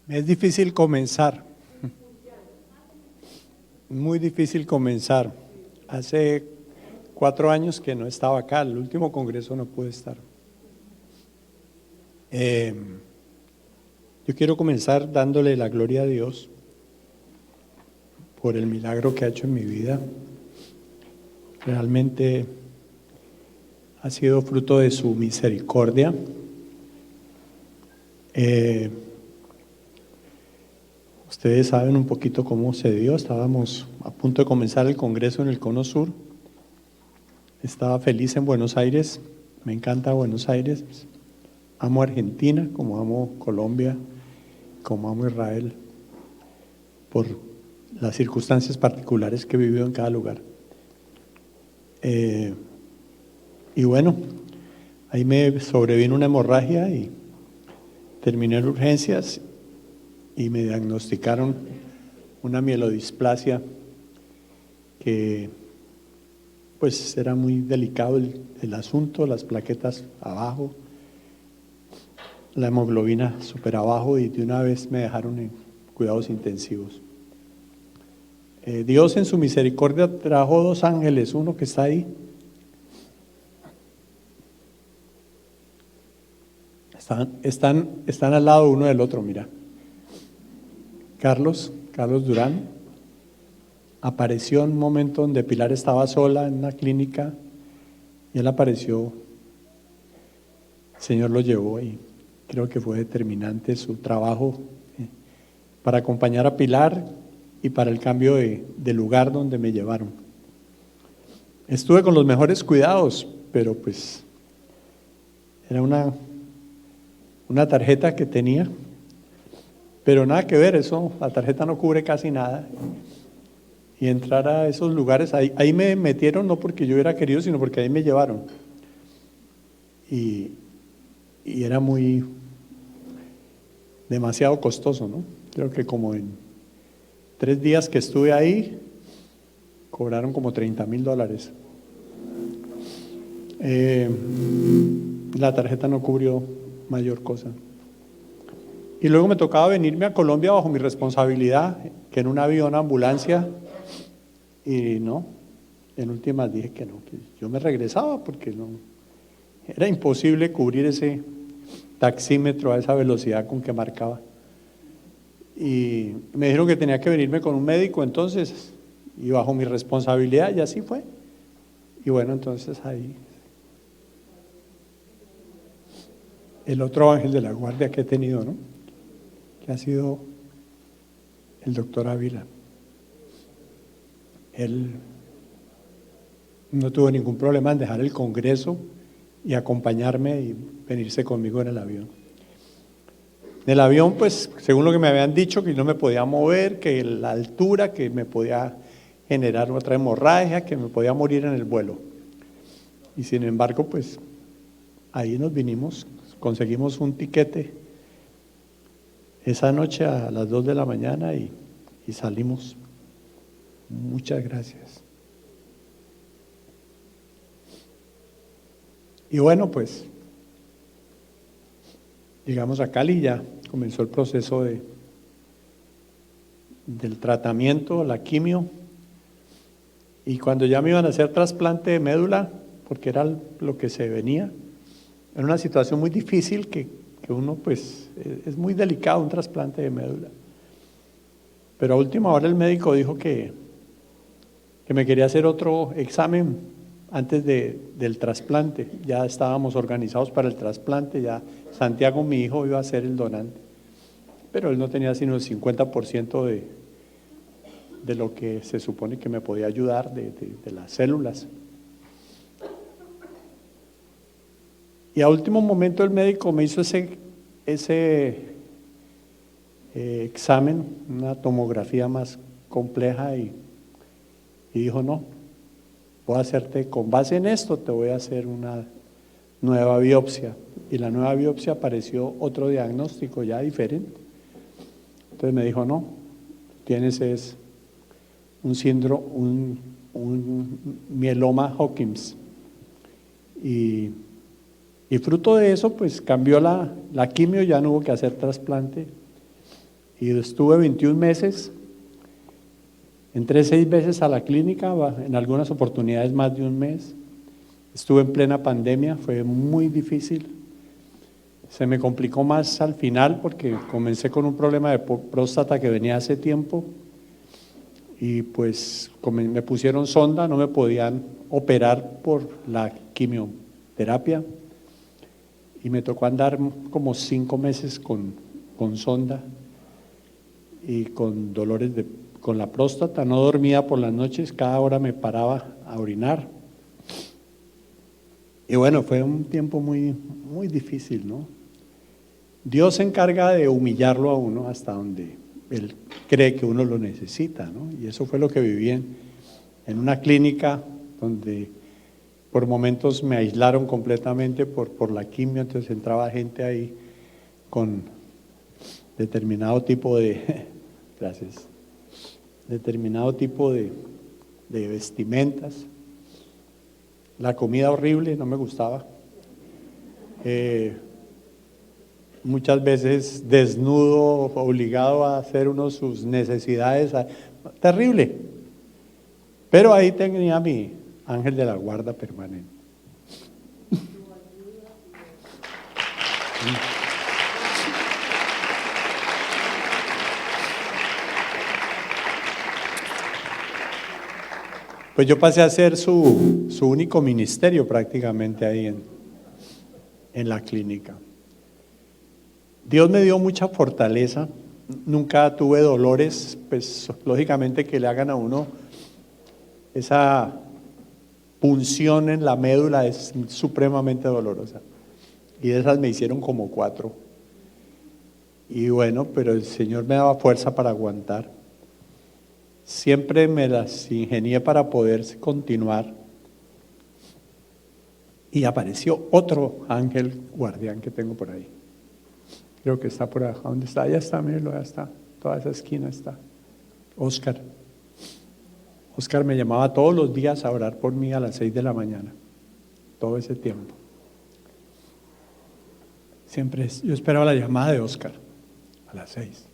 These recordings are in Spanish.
Es difícil comenzar, muy difícil comenzar. Hace 4 años que no estaba acá, el último congreso no pude estar. Yo quiero comenzar dándole la gloria a Dios por el milagro que ha hecho en mi vida. Realmente ha sido fruto de su misericordia. Ustedes saben un poquito cómo se dio. Estábamos a punto de comenzar el congreso en el Cono Sur. Estaba feliz en Buenos Aires. Me encanta Buenos Aires. Amo Argentina como amo Colombia, como amo Israel, por las circunstancias particulares que he vivido en cada lugar. Y bueno, ahí me sobrevino una hemorragia y terminé en urgencias y me diagnosticaron una mielodisplasia que pues era muy delicado el asunto, las plaquetas abajo, la hemoglobina súper abajo, y de una vez me dejaron en cuidados intensivos. Dios en su misericordia trajo 2 ángeles, uno que está ahí. Están al lado uno del otro, mira. Carlos Durán apareció en un momento donde Pilar estaba sola en una clínica y él apareció. El Señor lo llevó y creo que fue determinante su trabajo para acompañar a Pilar y para el cambio de lugar donde me llevaron. Estuve con los mejores cuidados, pero pues era una tarjeta que tenía, pero nada que ver, eso, la tarjeta no cubre casi nada. Y entrar a esos lugares, ahí me metieron no porque yo hubiera querido, sino porque ahí me llevaron. Y era demasiado costoso, ¿no? Creo que como en 3 días que estuve ahí, cobraron como $30,000. La tarjeta no cubrió mayor cosa. Y luego me tocaba venirme a Colombia bajo mi responsabilidad, que en un avión, ambulancia, y no, en últimas dije que no, que yo me regresaba porque no, era imposible cubrir ese taxímetro a esa velocidad con que marcaba. Y me dijeron que tenía que venirme con un médico entonces, y bajo mi responsabilidad, y así fue. Y bueno, entonces ahí el otro ángel de la guardia que he tenido, ¿no?, que ha sido el doctor Ávila. Él no tuvo ningún problema en dejar el congreso y acompañarme y venirse conmigo en el avión. En el avión, pues, según lo que me habían dicho, que no me podía mover, que la altura, que me podía generar otra hemorragia, que me podía morir en el vuelo. Y sin embargo, pues, ahí nos vinimos, conseguimos un tiquete esa noche a las 2 de la mañana y salimos. Muchas gracias. Y bueno, pues llegamos a Cali, ya comenzó el proceso del tratamiento, la quimio, y cuando ya me iban a hacer trasplante de médula, porque era lo que se venía, era una situación muy difícil que uno, pues, es muy delicado un trasplante de médula. Pero a última hora el médico dijo que me quería hacer otro examen antes del trasplante. Ya estábamos organizados para el trasplante, ya Santiago, mi hijo, iba a ser el donante, pero él no tenía sino el 50% de lo que se supone que me podía ayudar de las células. Y a último momento el médico me hizo ese examen, una tomografía más compleja, y dijo: no, voy a hacerte, con base en esto, te voy a hacer una nueva biopsia. Y la nueva biopsia apareció otro diagnóstico ya diferente. Entonces me dijo: no, tienes un síndrome, un mieloma Hodgkin. Y fruto de eso, pues cambió la quimio, ya no hubo que hacer trasplante. Y estuve 21 meses, entré 6 veces a la clínica, en algunas oportunidades más de un mes. Estuve en plena pandemia, fue muy difícil. Se me complicó más al final porque comencé con un problema de próstata que venía hace tiempo y pues me pusieron sonda, no me podían operar por la quimioterapia y me tocó andar como 5 meses con sonda y con dolores con la próstata. No dormía por las noches, cada hora me paraba a orinar. Y bueno, fue un tiempo muy, muy difícil, ¿no? Dios se encarga de humillarlo a uno hasta donde Él cree que uno lo necesita, ¿no? Y eso fue lo que viví en una clínica donde por momentos me aislaron completamente por la quimio, entonces entraba gente ahí con determinado tipo de, gracias, determinado tipo de vestimentas. La comida horrible, no me gustaba. Muchas veces desnudo, obligado a hacer uno sus necesidades, terrible. Pero ahí tenía mi ángel de la guarda permanente. Pues yo pasé a ser su único ministerio prácticamente ahí en la clínica. Dios me dio mucha fortaleza, nunca tuve dolores, pues lógicamente que le hagan a uno esa punción en la médula es supremamente dolorosa. Y de esas me hicieron como 4. Y bueno, pero el Señor me daba fuerza para aguantar. Siempre me las ingenié para poder continuar. Y apareció otro ángel guardián que tengo por ahí. Creo que está por acá. ¿Dónde está? Allá está, míralo, allá está. Toda esa esquina está. Oscar. Oscar me llamaba todos los días a orar por mí a las 6 de la mañana. Todo ese tiempo. Siempre yo esperaba la llamada de Oscar a las 6.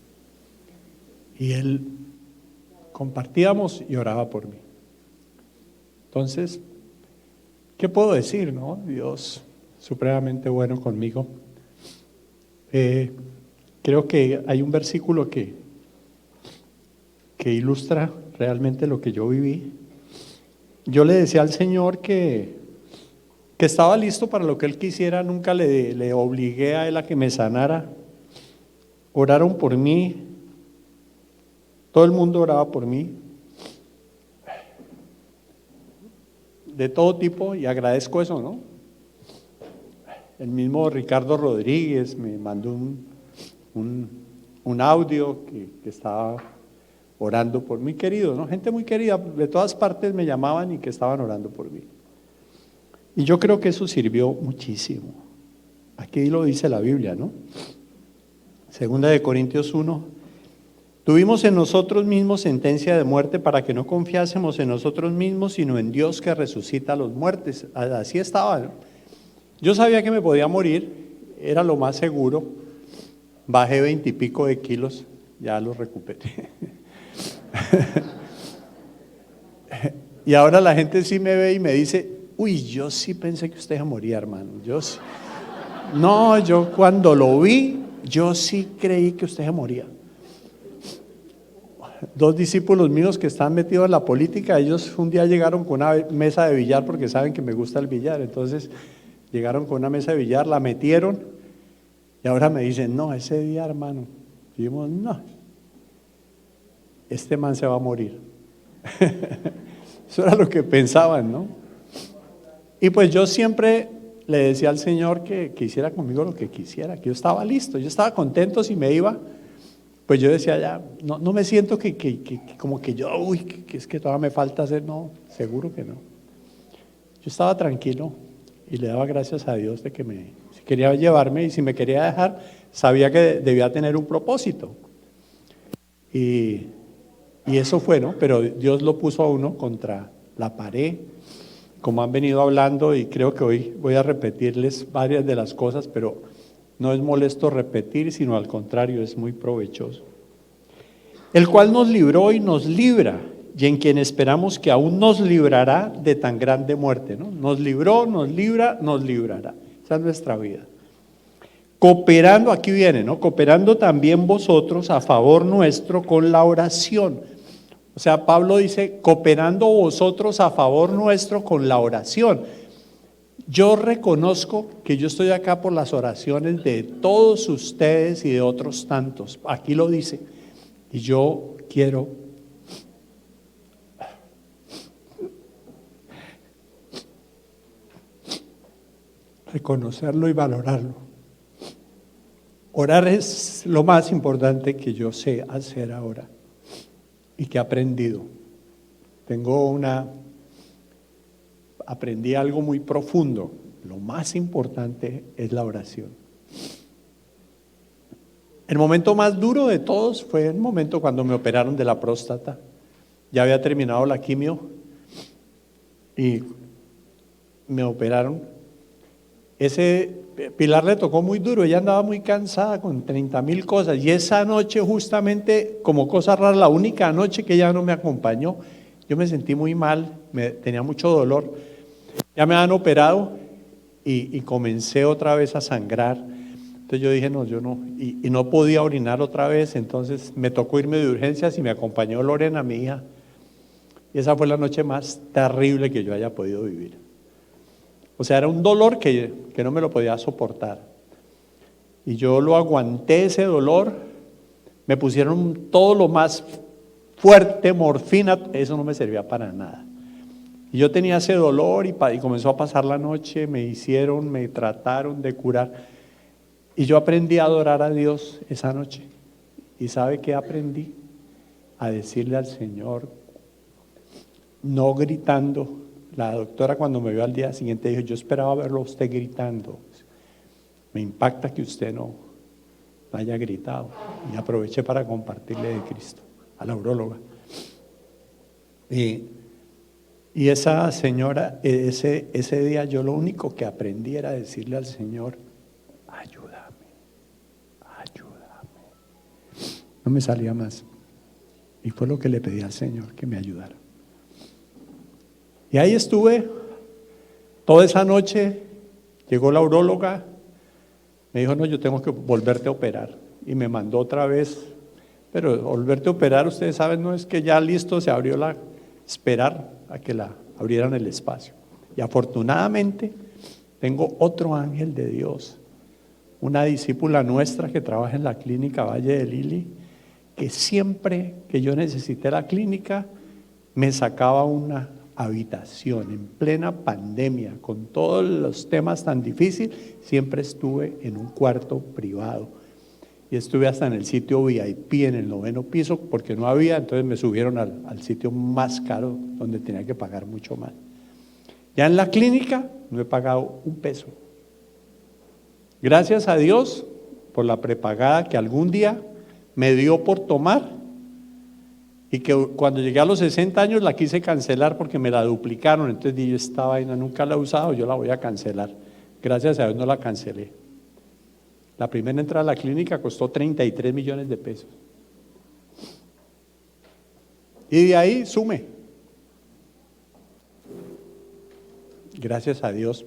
Y él compartíamos y oraba por mí. Entonces, ¿qué puedo decir, no? Dios supremamente bueno conmigo. Creo que hay un versículo que ilustra realmente lo que yo viví. Yo le decía al Señor que estaba listo para lo que Él quisiera, nunca le obligué a Él a que me sanara. Oraron por mí, todo el mundo oraba por mí, de todo tipo, y agradezco eso, ¿no? El mismo Ricardo Rodríguez me mandó un audio que estaba orando por mí, querido, ¿no? Gente muy querida, de todas partes me llamaban y que estaban orando por mí. Y yo creo que eso sirvió muchísimo. Aquí lo dice la Biblia, ¿no? Segunda de Corintios 1. Tuvimos en nosotros mismos sentencia de muerte para que no confiásemos en nosotros mismos, sino en Dios que resucita a los muertos. Así estaba, ¿no? Yo sabía que me podía morir, era lo más seguro. Bajé 20 y pico de kilos, ya los recuperé. Y ahora la gente sí me ve y me dice, uy, yo sí pensé que usted moría, hermano. Yo sí. No, yo cuando lo vi, yo sí creí que usted moría. 2 discípulos míos que están metidos en la política, ellos un día llegaron con una mesa de billar porque saben que me gusta el billar, entonces llegaron con una mesa de billar, la metieron y ahora me dicen, no, ese día, hermano, dijimos, no, este man se va a morir. Eso era lo que pensaban, ¿no? Y pues yo siempre le decía al Señor que hiciera conmigo lo que quisiera, que yo estaba listo, yo estaba contento si me iba. Pues yo decía ya, no me siento que como que yo, uy, que es que todavía me falta hacer, no, seguro que no. Yo estaba tranquilo y le daba gracias a Dios de que si quería llevarme y si me quería dejar, sabía que debía tener un propósito. Y eso fue, ¿no? Pero Dios lo puso a uno contra la pared, como han venido hablando, y creo que hoy voy a repetirles varias de las cosas, pero no es molesto repetir, sino al contrario, es muy provechoso. el cual nos libró y nos libra, y en quien esperamos que aún nos librará de tan grande muerte, ¿no? Nos libró, nos libra, nos librará. Esa es nuestra vida. Cooperando, aquí viene, ¿no? Cooperando también vosotros a favor nuestro con la oración. O sea, Pablo dice, cooperando vosotros a favor nuestro con la oración. Yo reconozco que yo estoy acá por las oraciones de todos ustedes y de otros tantos. Aquí lo dice. Y yo quiero reconocerlo y valorarlo. Orar es lo más importante que yo sé hacer ahora y que he aprendido. Aprendí algo muy profundo. Lo más importante es la oración. El momento más duro de todos fue el momento cuando me operaron de la próstata. Ya había terminado la quimio y me operaron. Pilar le tocó muy duro, ella andaba muy cansada con 30,000 cosas, y esa noche justamente, como cosa rara, la única noche que ella no me acompañó, yo me sentí muy mal, tenía mucho dolor. Ya me habían operado y comencé otra vez a sangrar. Entonces yo dije, no, yo no, y no podía orinar otra vez, entonces me tocó irme de urgencias y me acompañó Lorena, mi hija. Y esa fue la noche más terrible que yo haya podido vivir. O sea, era un dolor que no me lo podía soportar. Y yo lo aguanté, ese dolor. Me pusieron todo lo más fuerte, morfina, eso no me servía para nada. Y yo tenía ese dolor y comenzó a pasar la noche, me trataron de curar. Y yo aprendí a adorar a Dios esa noche. ¿Y sabe qué aprendí? A decirle al Señor, no gritando. La doctora, cuando me vio al día siguiente, dijo, yo esperaba verlo a usted gritando. Me impacta que usted no haya gritado. Y aproveché para compartirle de Cristo a la uróloga. Y esa señora, ese día yo lo único que aprendí era decirle al Señor, ayúdame. No me salía más. Y fue lo que le pedí al Señor, que me ayudara. Y ahí estuve toda esa noche. Llegó la uróloga, me dijo, no, yo tengo que volverte a operar. Y me mandó otra vez, pero volverte a operar, ustedes saben, no es que ya listo, se abrió esperar a que la abrieran el espacio. Y afortunadamente tengo otro ángel de Dios, una discípula nuestra que trabaja en la clínica Valle de Lili, que siempre que yo necesité la clínica, me sacaba una habitación en plena pandemia, con todos los temas tan difíciles. Siempre estuve en un cuarto privado y estuve hasta en el sitio VIP, en el 9º piso, porque no había, entonces me subieron al sitio más caro, donde tenía que pagar mucho más. Ya en la clínica no he pagado un peso. Gracias a Dios por la prepagada que algún día me dio por tomar, y que cuando llegué a los 60 años la quise cancelar porque me la duplicaron. Entonces dije, esta vaina nunca la he usado, yo la voy a cancelar. Gracias a Dios no la cancelé. La primera entrada a la clínica costó 33 millones de pesos. Y de ahí sume. Gracias a Dios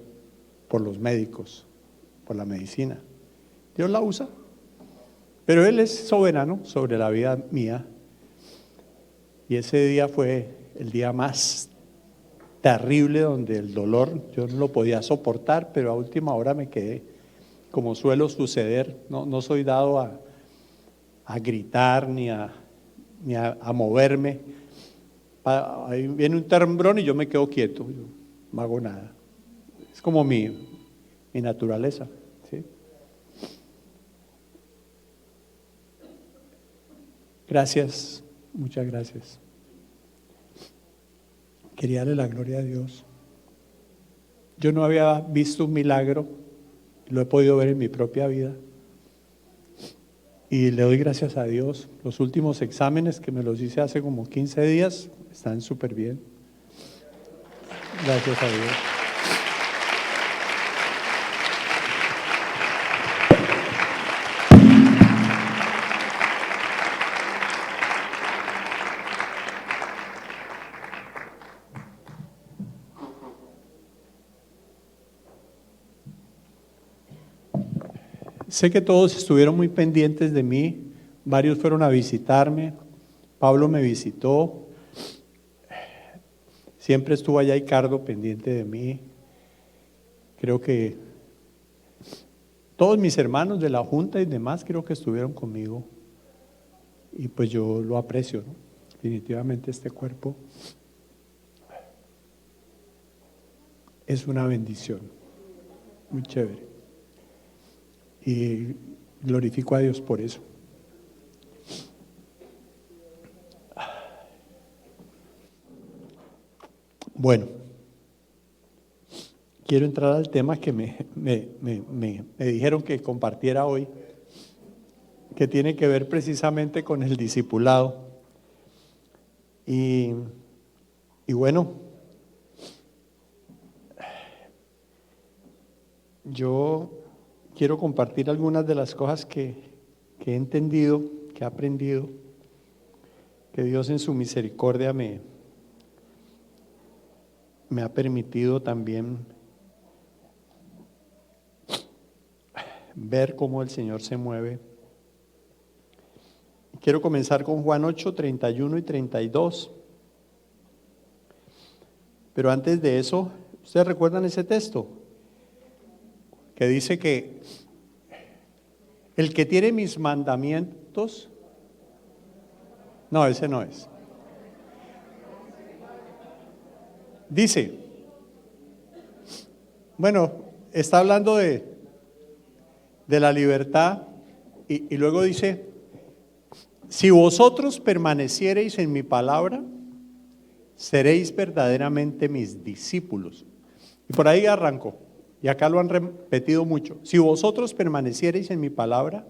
por los médicos, por la medicina. Dios la usa. Pero Él es soberano sobre la vida mía. Y ese día fue el día más terrible, donde el dolor yo no lo podía soportar, pero a última hora me quedé, como suelo suceder. No soy dado a gritar ni a moverme. Ahí viene un temblor y yo me quedo quieto, yo no hago nada. Es como mi naturaleza, ¿sí? Gracias, muchas gracias. Quería darle la gloria a Dios. Yo no había visto un milagro, lo he podido ver en mi propia vida. Y le doy gracias a Dios. Los últimos exámenes que me los hice hace como 15 días están súper bien. Gracias a Dios. Sé que todos estuvieron muy pendientes de mí, varios fueron a visitarme, Pablo me visitó, siempre estuvo allá Ricardo pendiente de mí. Creo que todos mis hermanos de la junta y demás creo que estuvieron conmigo y pues yo lo aprecio, ¿no? Definitivamente este cuerpo es una bendición, muy chévere. Y glorifico a Dios por eso. Bueno, quiero entrar al tema que me dijeron que compartiera hoy, que tiene que ver precisamente con el discipulado. Y bueno, yo quiero compartir algunas de las cosas que he entendido, que he aprendido, que Dios en su misericordia me ha permitido también ver cómo el Señor se mueve. Quiero comenzar con Juan 8, 31 y 32. Pero antes de eso, ¿ustedes recuerdan ese texto? Que dice que el que tiene mis mandamientos, no, ese no es. Dice, bueno, está hablando de la libertad y luego dice, si vosotros permaneciereis en mi palabra, seréis verdaderamente mis discípulos. Y por ahí arrancó, y acá lo han repetido mucho. Si vosotros permaneciereis en mi palabra,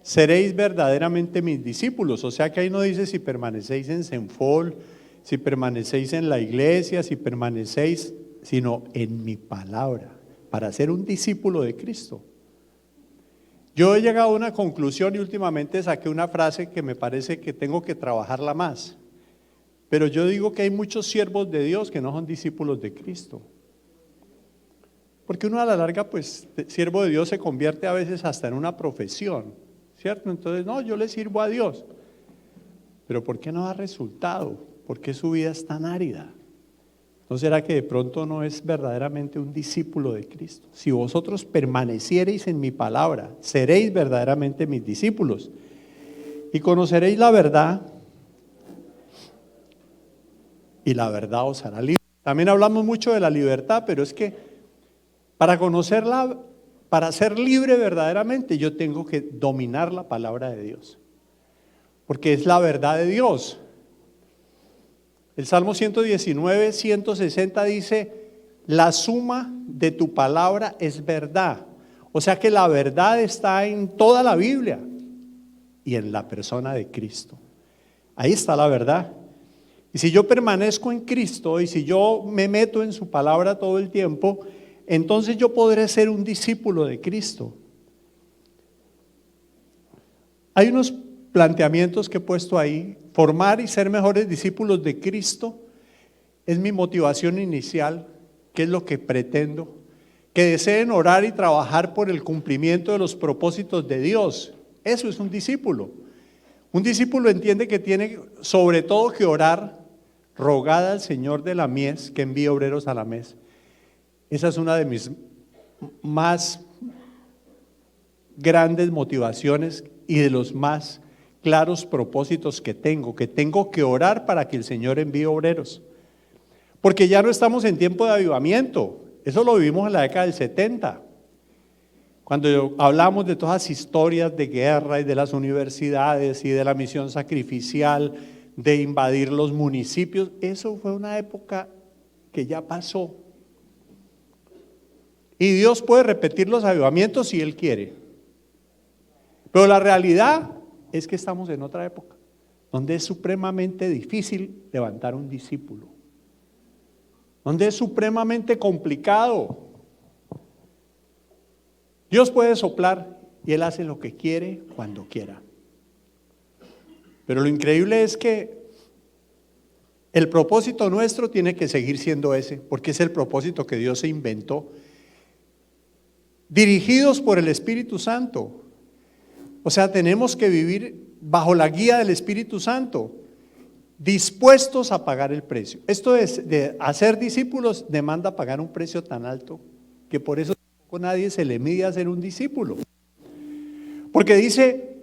seréis verdaderamente mis discípulos. O sea que ahí no dice si permanecéis en Senfol, si permanecéis en la iglesia, si permanecéis, sino en mi palabra, para ser un discípulo de Cristo. Yo he llegado a una conclusión y últimamente saqué una frase que me parece que tengo que trabajarla más. Pero yo digo que hay muchos siervos de Dios que no son discípulos de Cristo. Porque uno a la larga, pues, siervo de Dios se convierte a veces hasta en una profesión, ¿cierto? Entonces, no, yo le sirvo a Dios. Pero ¿por qué no da resultado? ¿Por qué su vida es tan árida? ¿No será que de pronto no es verdaderamente un discípulo de Cristo? Si vosotros permaneciereis en mi palabra, seréis verdaderamente mis discípulos y conoceréis la verdad y la verdad os hará libre. También hablamos mucho de la libertad, pero es que para conocerla, para ser libre verdaderamente, yo tengo que dominar la palabra de Dios, porque es la verdad de Dios. El Salmo 119, 160 dice, la suma de tu palabra es verdad. O sea que la verdad está en toda la Biblia y en la persona de Cristo. Ahí está la verdad. Y si yo permanezco en Cristo y si yo me meto en su palabra todo el tiempo, entonces yo podré ser un discípulo de Cristo. Hay unos planteamientos que he puesto ahí. Formar y ser mejores discípulos de Cristo es mi motivación inicial, que es lo que pretendo. Que deseen orar y trabajar por el cumplimiento de los propósitos de Dios. Eso es un discípulo. Un discípulo entiende que tiene sobre todo que orar, rogad al Señor de la mies que envíe obreros a la mies. Esa es una de mis más grandes motivaciones y de los más claros propósitos que tengo que orar para que el Señor envíe obreros. Porque ya no estamos en tiempo de avivamiento. Eso lo vivimos en la década del 70. Cuando hablamos de todas las historias de guerra y de las universidades y de la misión sacrificial, de invadir los municipios, eso fue una época que ya pasó. Y Dios puede repetir los avivamientos si Él quiere. Pero la realidad es que estamos en otra época, donde es supremamente difícil levantar un discípulo, donde es supremamente complicado. Dios puede soplar y Él hace lo que quiere cuando quiera. Pero lo increíble es que el propósito nuestro tiene que seguir siendo ese, porque es el propósito que Dios se inventó. dirigidos por el Espíritu Santo. O sea, tenemos que vivir bajo la guía del Espíritu Santo, dispuestos a pagar el precio. Esto de hacer discípulos demanda pagar un precio tan alto que por eso tampoco nadie se le mide a ser un discípulo. Porque dice,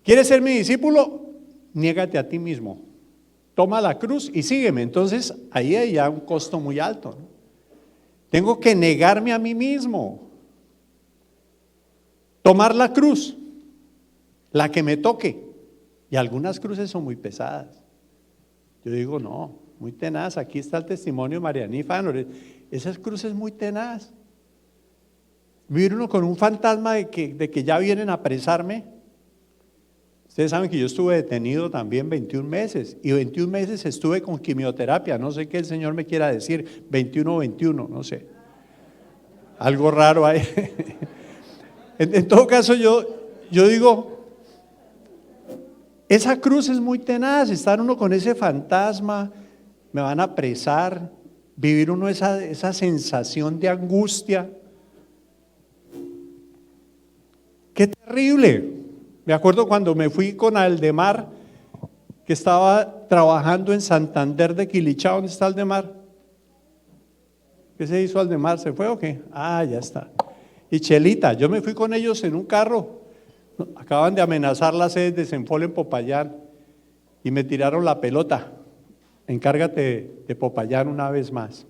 ¿quieres ser mi discípulo? Niégate a ti mismo. Toma la cruz y sígueme. Entonces, ahí hay ya un costo muy alto, ¿no? Tengo que negarme a mí mismo. Tomar la cruz, la que me toque. Y algunas cruces son muy pesadas. Yo digo, no, muy tenaz. Aquí está el testimonio de Marianifa. Esa cruz es muy tenaz. Vivir uno con un fantasma de que ya vienen a apresarme. Ustedes saben que yo estuve detenido también 21 meses y 21 meses estuve con quimioterapia. No sé qué el Señor me quiera decir, 21, no sé. Algo raro ahí. En todo caso yo digo, esa cruz es muy tenaz, estar uno con ese fantasma, me van a apresar, vivir uno esa sensación de angustia. ¡Qué terrible! Me acuerdo cuando me fui con Aldemar, que estaba trabajando en Santander de Quilichao. ¿Dónde está Aldemar? ¿Qué se hizo Aldemar? ¿Se fue o qué? Ah, ya está. Y Chelita, yo me fui con ellos en un carro. Acaban de amenazar las sedes de Senfol en Popayán y me tiraron la pelota. Encárgate de Popayán una vez más.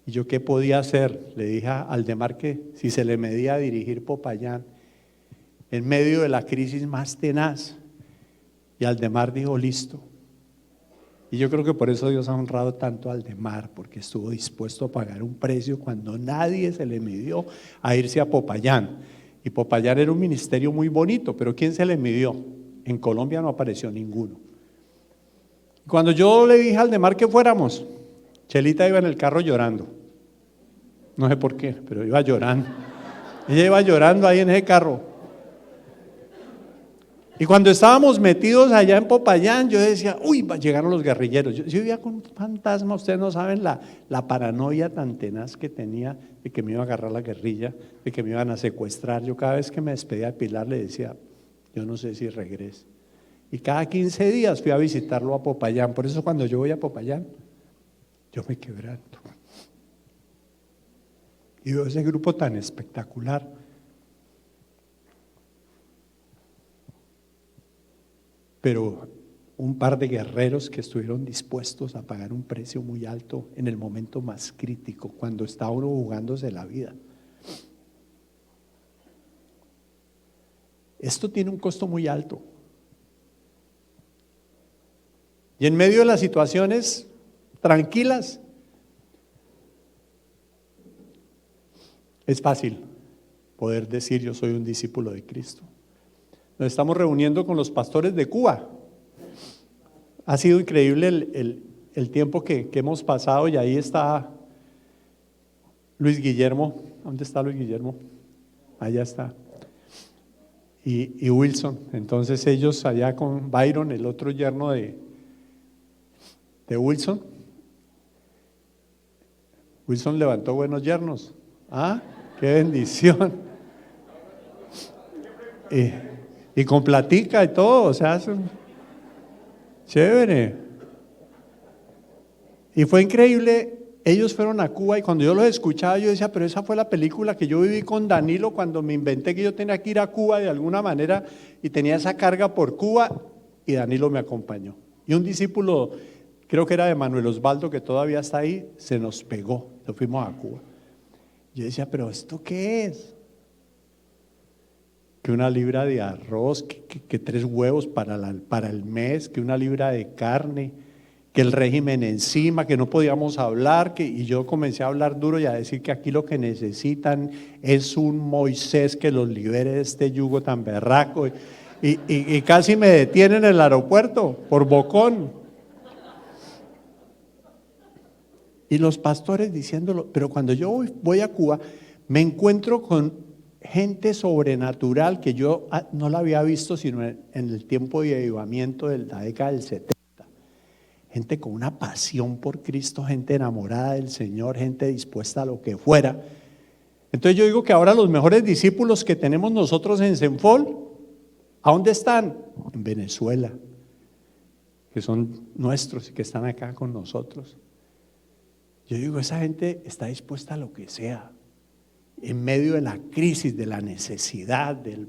Y yo, ¿qué podía hacer? Le dije a Aldemar que si se le medía a dirigir Popayán en medio de la crisis más tenaz. Y Aldemar dijo, listo. Y yo creo que por eso Dios ha honrado tanto a Aldemar, porque estuvo dispuesto a pagar un precio cuando nadie se le midió a irse a Popayán. Y Popayán era un ministerio muy bonito, pero ¿quién se le midió? En Colombia no apareció ninguno. Cuando yo le dije a Aldemar que fuéramos, Chelita iba en el carro llorando. No sé por qué, pero iba llorando. Ella iba llorando ahí en ese carro. Y cuando estábamos metidos allá en Popayán, yo decía, uy, llegaron los guerrilleros. Yo vivía con un fantasma, ustedes no saben la paranoia tan tenaz que tenía de que me iba a agarrar la guerrilla, de que me iban a secuestrar. Yo cada vez que me despedía de Pilar le decía, yo no sé si regrese. Y cada 15 días fui a visitarlo a Popayán. Por eso cuando yo voy a Popayán, yo me quebranto. Y veo ese grupo tan espectacular. Pero un par de guerreros que estuvieron dispuestos a pagar un precio muy alto en el momento más crítico, cuando está uno jugándose la vida. Esto tiene un costo muy alto. Y en medio de las situaciones tranquilas, es fácil poder decir yo soy un discípulo de Cristo. Nos estamos reuniendo con los pastores de Cuba. Ha sido increíble el tiempo que hemos pasado y ahí está Luis Guillermo. ¿Dónde está Luis Guillermo? Allá está. Y Wilson. Entonces ellos allá con Byron, el otro yerno de Wilson. Wilson levantó buenos yernos. ¿Ah? ¡Qué bendición! Y con platica y todo, o sea, chévere. Y fue increíble, ellos fueron a Cuba y cuando yo los escuchaba yo decía, pero esa fue la película que yo viví con Danilo cuando me inventé que yo tenía que ir a Cuba de alguna manera y tenía esa carga por Cuba y Danilo me acompañó. Y un discípulo, creo que era de Manuel Osvaldo, que todavía está ahí, se nos pegó, nos fuimos a Cuba. Yo decía, pero ¿esto qué es? Que una libra de arroz, que 3 huevos para el mes, que una libra de carne, que el régimen encima, que no podíamos hablar, y yo comencé a hablar duro y a decir que aquí lo que necesitan es un Moisés que los libere de este yugo tan berraco, y casi me detienen en el aeropuerto por bocón. Y los pastores diciéndolo, pero cuando yo voy a Cuba, me encuentro con gente sobrenatural que yo no la había visto sino en el tiempo de avivamiento de la década del 70. Gente con una pasión por Cristo, gente enamorada del Señor, gente dispuesta a lo que fuera. Entonces yo digo que ahora los mejores discípulos que tenemos nosotros en Senfol, ¿a dónde están? En Venezuela, que son nuestros y que están acá con nosotros. Yo digo, esa gente está dispuesta a lo que sea, en medio de la crisis, de la necesidad, de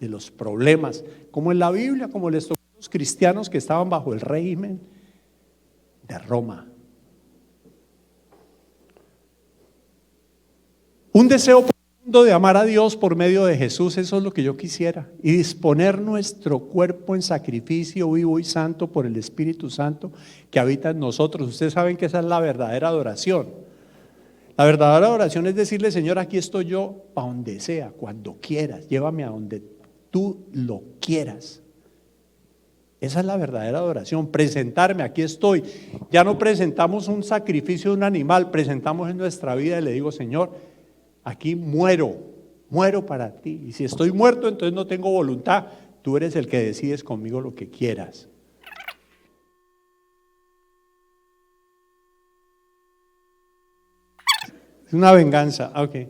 los problemas, como en la Biblia, como les tocó a los cristianos que estaban bajo el régimen de Roma. Un deseo profundo de amar a Dios por medio de Jesús, eso es lo que yo quisiera, y disponer nuestro cuerpo en sacrificio vivo y santo por el Espíritu Santo que habita en nosotros. Ustedes saben que esa es la verdadera adoración. La verdadera adoración es decirle, Señor, aquí estoy yo, a donde sea, cuando quieras, llévame a donde tú lo quieras. Esa es la verdadera adoración, presentarme, aquí estoy. Ya no presentamos un sacrificio de un animal, presentamos en nuestra vida y le digo, Señor, aquí muero para ti. Y si estoy muerto, entonces no tengo voluntad, tú eres el que decides conmigo lo que quieras. Es una venganza, ok. Es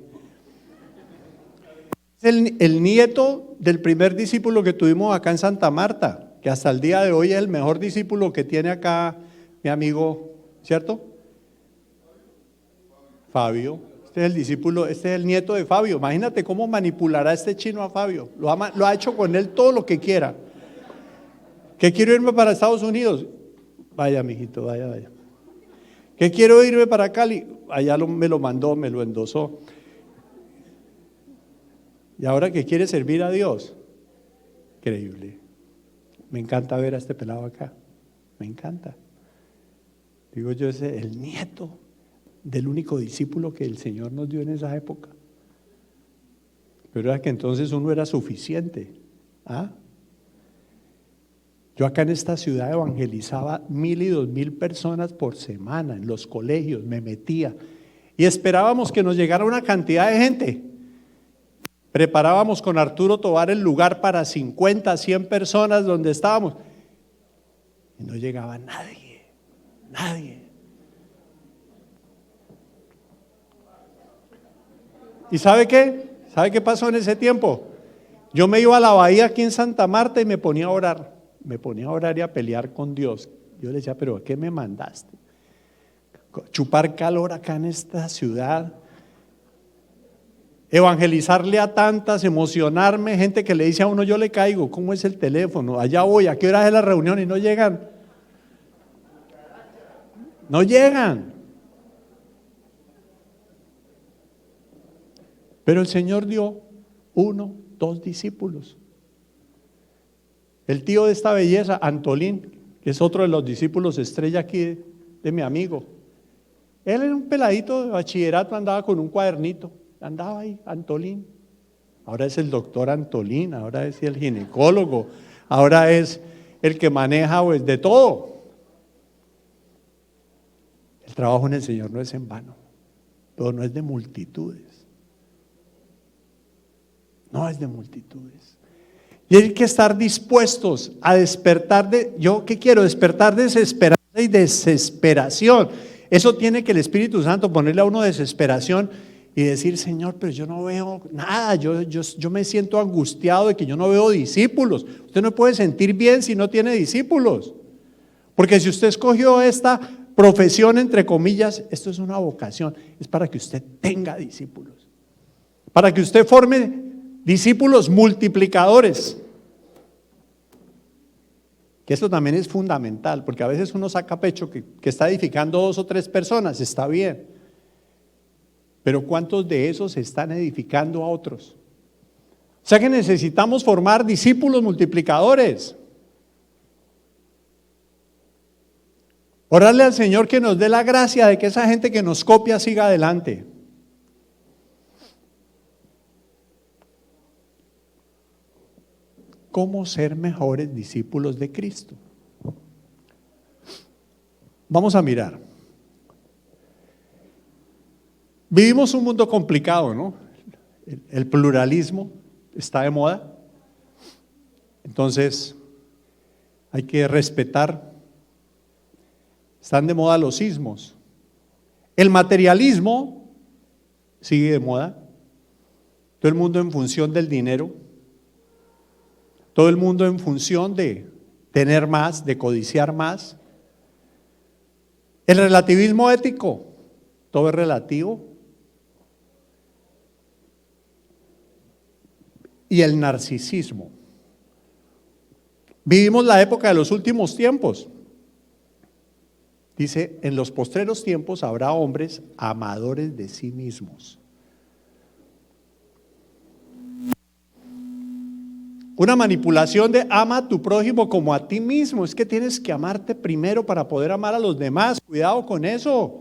el nieto del primer discípulo que tuvimos acá en Santa Marta, que hasta el día de hoy es el mejor discípulo que tiene acá mi amigo, ¿cierto? Fabio. Este es el discípulo, este es el nieto de Fabio. Imagínate cómo manipulará este chino a Fabio. Lo ha hecho con él todo lo que quiera. ¿Que quiero irme para Estados Unidos? Vaya, mijito, vaya. ¿Que quiero irme para Cali? Allá me lo mandó, me lo endosó. Y ahora que quiere servir a Dios, increíble. Me encanta ver a este pelado acá, me encanta. Digo yo, es el nieto del único discípulo que el Señor nos dio en esa época. Pero era que entonces uno era suficiente. ¿Ah? Yo acá en esta ciudad evangelizaba 1,000 y 2,000 personas por semana en los colegios, me metía y esperábamos que nos llegara una cantidad de gente. Preparábamos con Arturo Tovar el lugar para 50, 100 personas donde estábamos y no llegaba nadie. ¿Y sabe qué? ¿Sabe qué pasó en ese tiempo? Yo me iba a la bahía aquí en Santa Marta y me ponía a orar y a pelear con Dios. Yo le decía, pero ¿a qué me mandaste? Chupar calor acá en esta ciudad, evangelizarle a tantas, emocionarme, gente que le dice a uno, yo le caigo, ¿cómo es el teléfono? Allá voy, ¿a qué hora es la reunión? Y no llegan. Pero el Señor dio 1, 2 discípulos. El tío de esta belleza, Antolín, que es otro de los discípulos estrella aquí de mi amigo. Él era un peladito de bachillerato, andaba con un cuadernito, andaba ahí, Antolín. Ahora es el doctor Antolín, ahora es el ginecólogo, ahora es el que maneja pues, de todo. El trabajo en el Señor no es en vano, pero no es de multitudes. No es de multitudes. Y hay que estar dispuestos a despertar ¿yo qué quiero? Despertar desesperanza y desesperación. Eso tiene que el Espíritu Santo ponerle a uno desesperación y decir, Señor, pero yo no veo nada, yo me siento angustiado de que yo no veo discípulos. Usted no puede sentir bien si no tiene discípulos. Porque si usted escogió esta profesión, entre comillas, esto es una vocación, es para que usted tenga discípulos. Para que usted forme discípulos multiplicadores. Que esto también es fundamental, porque a veces uno saca pecho que está edificando 2 o 3 personas, está bien. Pero ¿cuántos de esos están edificando a otros? O sea que necesitamos formar discípulos multiplicadores. Orarle al Señor que nos dé la gracia de que esa gente que nos copia siga adelante. ¿Cómo ser mejores discípulos de Cristo? Vamos a mirar. Vivimos un mundo complicado, ¿no? El pluralismo está de moda. Entonces, hay que respetar. Están de moda los sismos. El materialismo sigue de moda. todo el mundo en función del dinero, todo el mundo en función de tener más, de codiciar más. El relativismo ético, todo es relativo. Y el narcisismo. Vivimos la época de los últimos tiempos. Dice, en los postreros tiempos habrá hombres amadores de sí mismos. Una manipulación de ama a tu prójimo como a ti mismo. Es que tienes que amarte primero para poder amar a los demás. Cuidado con eso.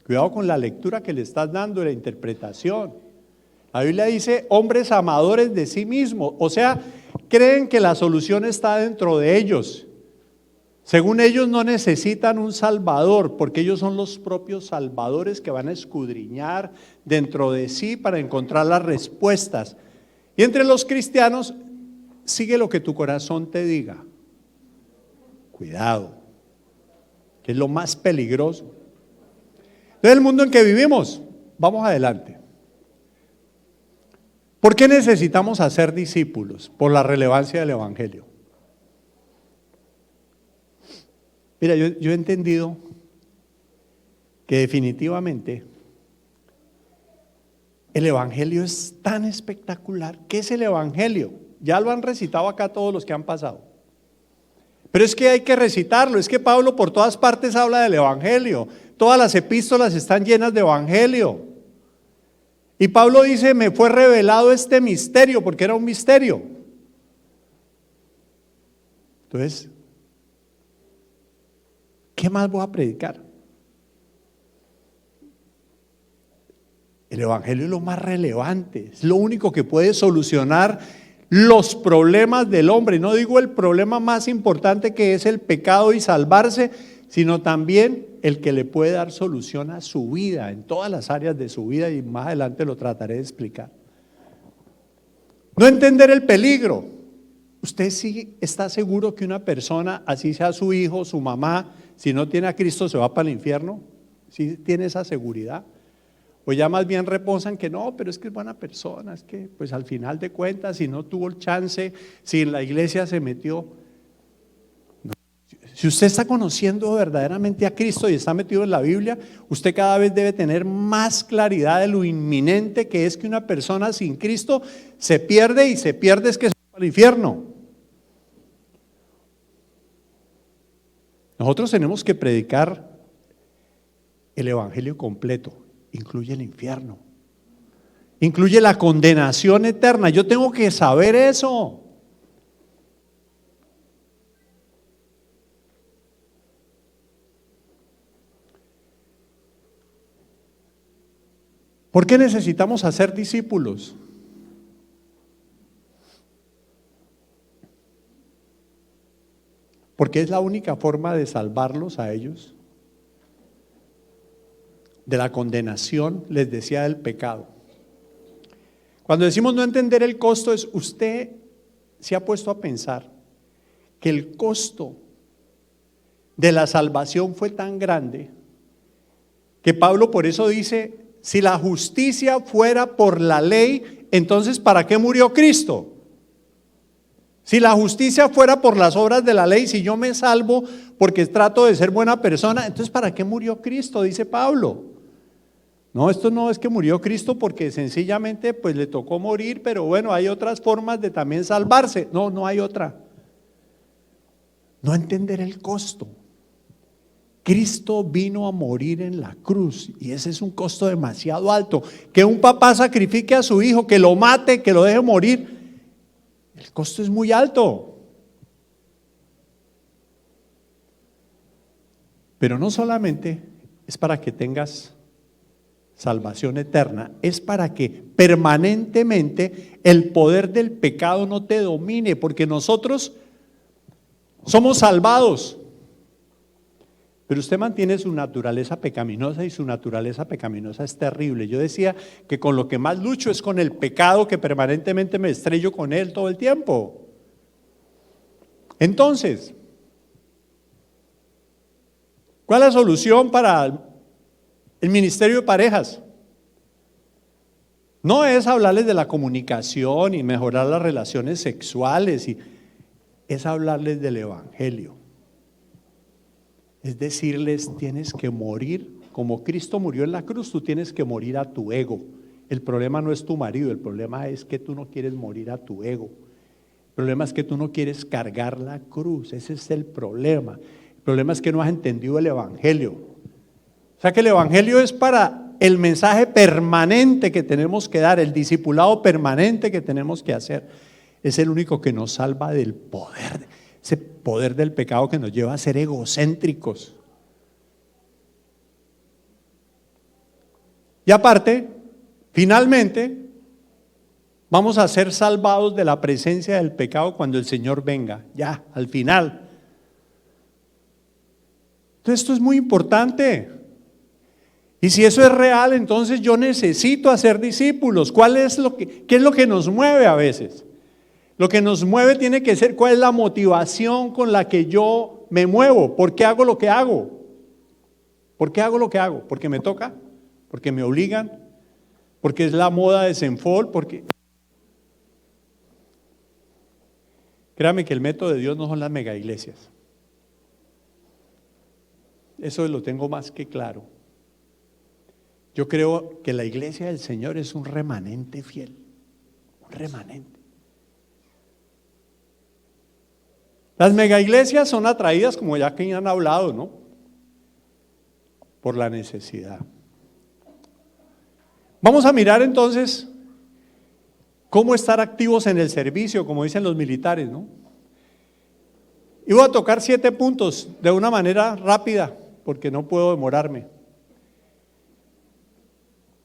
Cuidado con la lectura que le estás dando y la interpretación. La Biblia dice hombres amadores de sí mismos. O sea, creen que la solución está dentro de ellos. Según ellos no necesitan un salvador, porque ellos son los propios salvadores que van a escudriñar dentro de sí para encontrar las respuestas. Y entre los cristianos, sigue lo que tu corazón te diga. Cuidado, que es lo más peligroso. Entonces, el mundo en que vivimos, vamos adelante. ¿Por qué necesitamos hacer discípulos? Por la relevancia del Evangelio. Mira, yo he entendido que definitivamente el Evangelio es tan espectacular. ¿Qué es el Evangelio? Ya lo han recitado acá todos los que han pasado. Pero es que hay que recitarlo. Es que Pablo por todas partes habla del Evangelio. Todas las epístolas están llenas de Evangelio. Y Pablo dice, me fue revelado este misterio, porque era un misterio. Entonces, ¿qué más voy a predicar? El Evangelio es lo más relevante, es lo único que puede solucionar los problemas del hombre. No digo el problema más importante que es el pecado y salvarse, sino también el que le puede dar solución a su vida, en todas las áreas de su vida, y más adelante lo trataré de explicar. No entender el peligro. ¿Usted sí está seguro que una persona, así sea su hijo, su mamá, si no tiene a Cristo se va para el infierno? ¿Sí tiene esa seguridad? O ya más bien reposan que no, pero es que es buena persona, es que pues al final de cuentas, si no tuvo el chance, si en la iglesia se metió. No. Si usted está conociendo verdaderamente a Cristo y está metido en la Biblia, usted cada vez debe tener más claridad de lo inminente que es que una persona sin Cristo se pierde, y se pierde es que se va al infierno. Nosotros tenemos que predicar el Evangelio completo. Incluye el infierno, incluye la condenación eterna. Yo tengo que saber eso. ¿Por qué necesitamos hacer discípulos? Porque es la única forma de salvarlos a ellos de la condenación, les decía, del pecado. Cuando decimos no entender el costo, es usted se ha puesto a pensar que el costo de la salvación fue tan grande que Pablo por eso dice, si la justicia fuera por la ley, entonces ¿para qué murió Cristo? Si la justicia fuera por las obras de la ley, si yo me salvo porque trato de ser buena persona, entonces ¿para qué murió Cristo? Dice Pablo. No, esto no es que murió Cristo porque sencillamente pues le tocó morir, pero bueno, hay otras formas de también salvarse. No, no hay otra. No entender el costo. Cristo vino a morir en la cruz y ese es un costo demasiado alto. Que un papá sacrifique a su hijo, que lo mate, que lo deje morir, el costo es muy alto. Pero no solamente es para que tengas salvación eterna, es para que permanentemente el poder del pecado no te domine, porque nosotros somos salvados, pero usted mantiene su naturaleza pecaminosa y su naturaleza pecaminosa es terrible. Yo decía que con lo que más lucho es con el pecado, que permanentemente me estrello con él todo el tiempo. Entonces, ¿cuál es la solución para el ministerio de parejas? No es hablarles de la comunicación y mejorar las relaciones sexuales, es hablarles del Evangelio. Es decirles, tienes que morir, como Cristo murió en la cruz, tú tienes que morir a tu ego. El problema no es tu marido, el problema es que tú no quieres morir a tu ego. El problema es que tú no quieres cargar la cruz, ese es el problema. El problema es que no has entendido el Evangelio. O sea que el Evangelio es para el mensaje permanente que tenemos que dar, el discipulado permanente que tenemos que hacer. Es el único que nos salva del poder, ese poder del pecado que nos lleva a ser egocéntricos. Y aparte, finalmente, vamos a ser salvados de la presencia del pecado cuando el Señor venga, ya, al final. Entonces esto es muy importante. Y si eso es real, entonces yo necesito hacer discípulos. ¿Qué es lo que nos mueve a veces? Lo que nos mueve tiene que ser cuál es la motivación con la que yo me muevo. ¿Por qué hago lo que hago? ¿Por qué hago lo que hago? ¿Porque me toca? ¿Porque me obligan? ¿Porque es la moda de Senfol? Porque créame que el método de Dios no son las mega iglesias. Eso lo tengo más que claro. Yo creo que la iglesia del Señor es un remanente fiel, un remanente. Las mega iglesias son atraídas, como ya que han hablado, ¿no? Por la necesidad. Vamos a mirar entonces cómo estar activos en el servicio, como dicen los militares, ¿no? Y voy a tocar 7 puntos de una manera rápida, porque no puedo demorarme.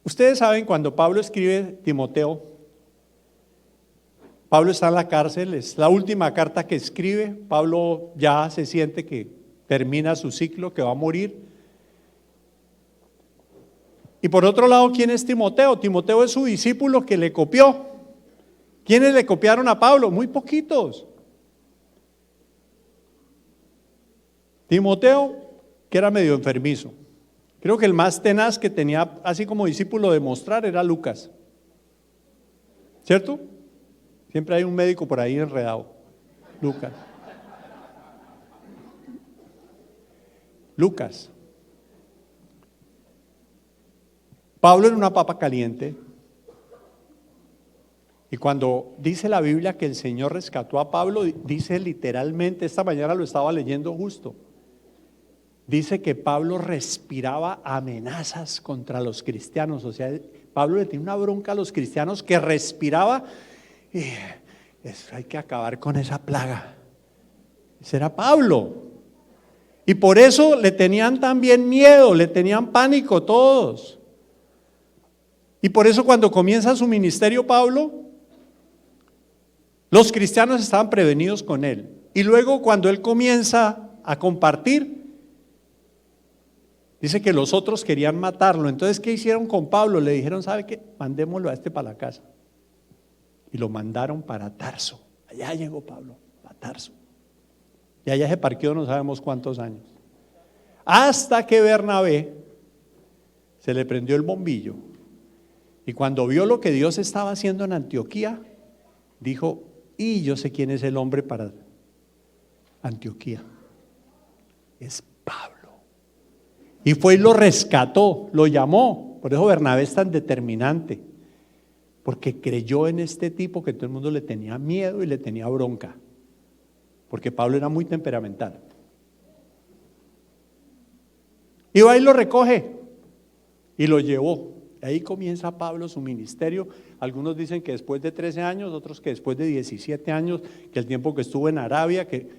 Ustedes saben, cuando Pablo escribe Timoteo, Pablo está en la cárcel, es la última carta que escribe. Pablo ya se siente que termina su ciclo, que va a morir. Y por otro lado, ¿quién es Timoteo? Timoteo es su discípulo que le copió. ¿Quiénes le copiaron a Pablo? Muy poquitos. Timoteo, que era medio enfermizo. Creo que el más tenaz que tenía así como discípulo de mostrar era Lucas. ¿Cierto? Siempre hay un médico por ahí enredado. Lucas. Pablo era una papa caliente. Y cuando dice la Biblia que el Señor rescató a Pablo, dice literalmente, esta mañana lo estaba leyendo justo, dice que Pablo respiraba amenazas contra los cristianos. O sea, Pablo le tiene una bronca a los cristianos que respiraba y hay que acabar con esa plaga. Ese era Pablo. Y por eso le tenían también miedo, le tenían pánico todos. Y por eso cuando comienza su ministerio Pablo, los cristianos estaban prevenidos con él. Y luego cuando él comienza a compartir, dice que los otros querían matarlo. Entonces, ¿qué hicieron con Pablo? Le dijeron, ¿sabe qué? Mandémoslo a este para la casa. Y lo mandaron para Tarso. Allá llegó Pablo, a Tarso. Y allá se parqueó no sabemos cuántos años. Hasta que Bernabé se le prendió el bombillo. Y cuando vio lo que Dios estaba haciendo en Antioquía, dijo, y yo sé quién es el hombre para Antioquía. Es Pablo. Y fue y lo rescató, lo llamó. Por eso Bernabé es tan determinante, porque creyó en este tipo que todo el mundo le tenía miedo y le tenía bronca, porque Pablo era muy temperamental. Y va y lo recoge y lo llevó. Ahí comienza Pablo su ministerio. Algunos dicen que después de 13 años, otros que después de 17 años, que el tiempo que estuvo en Arabia, que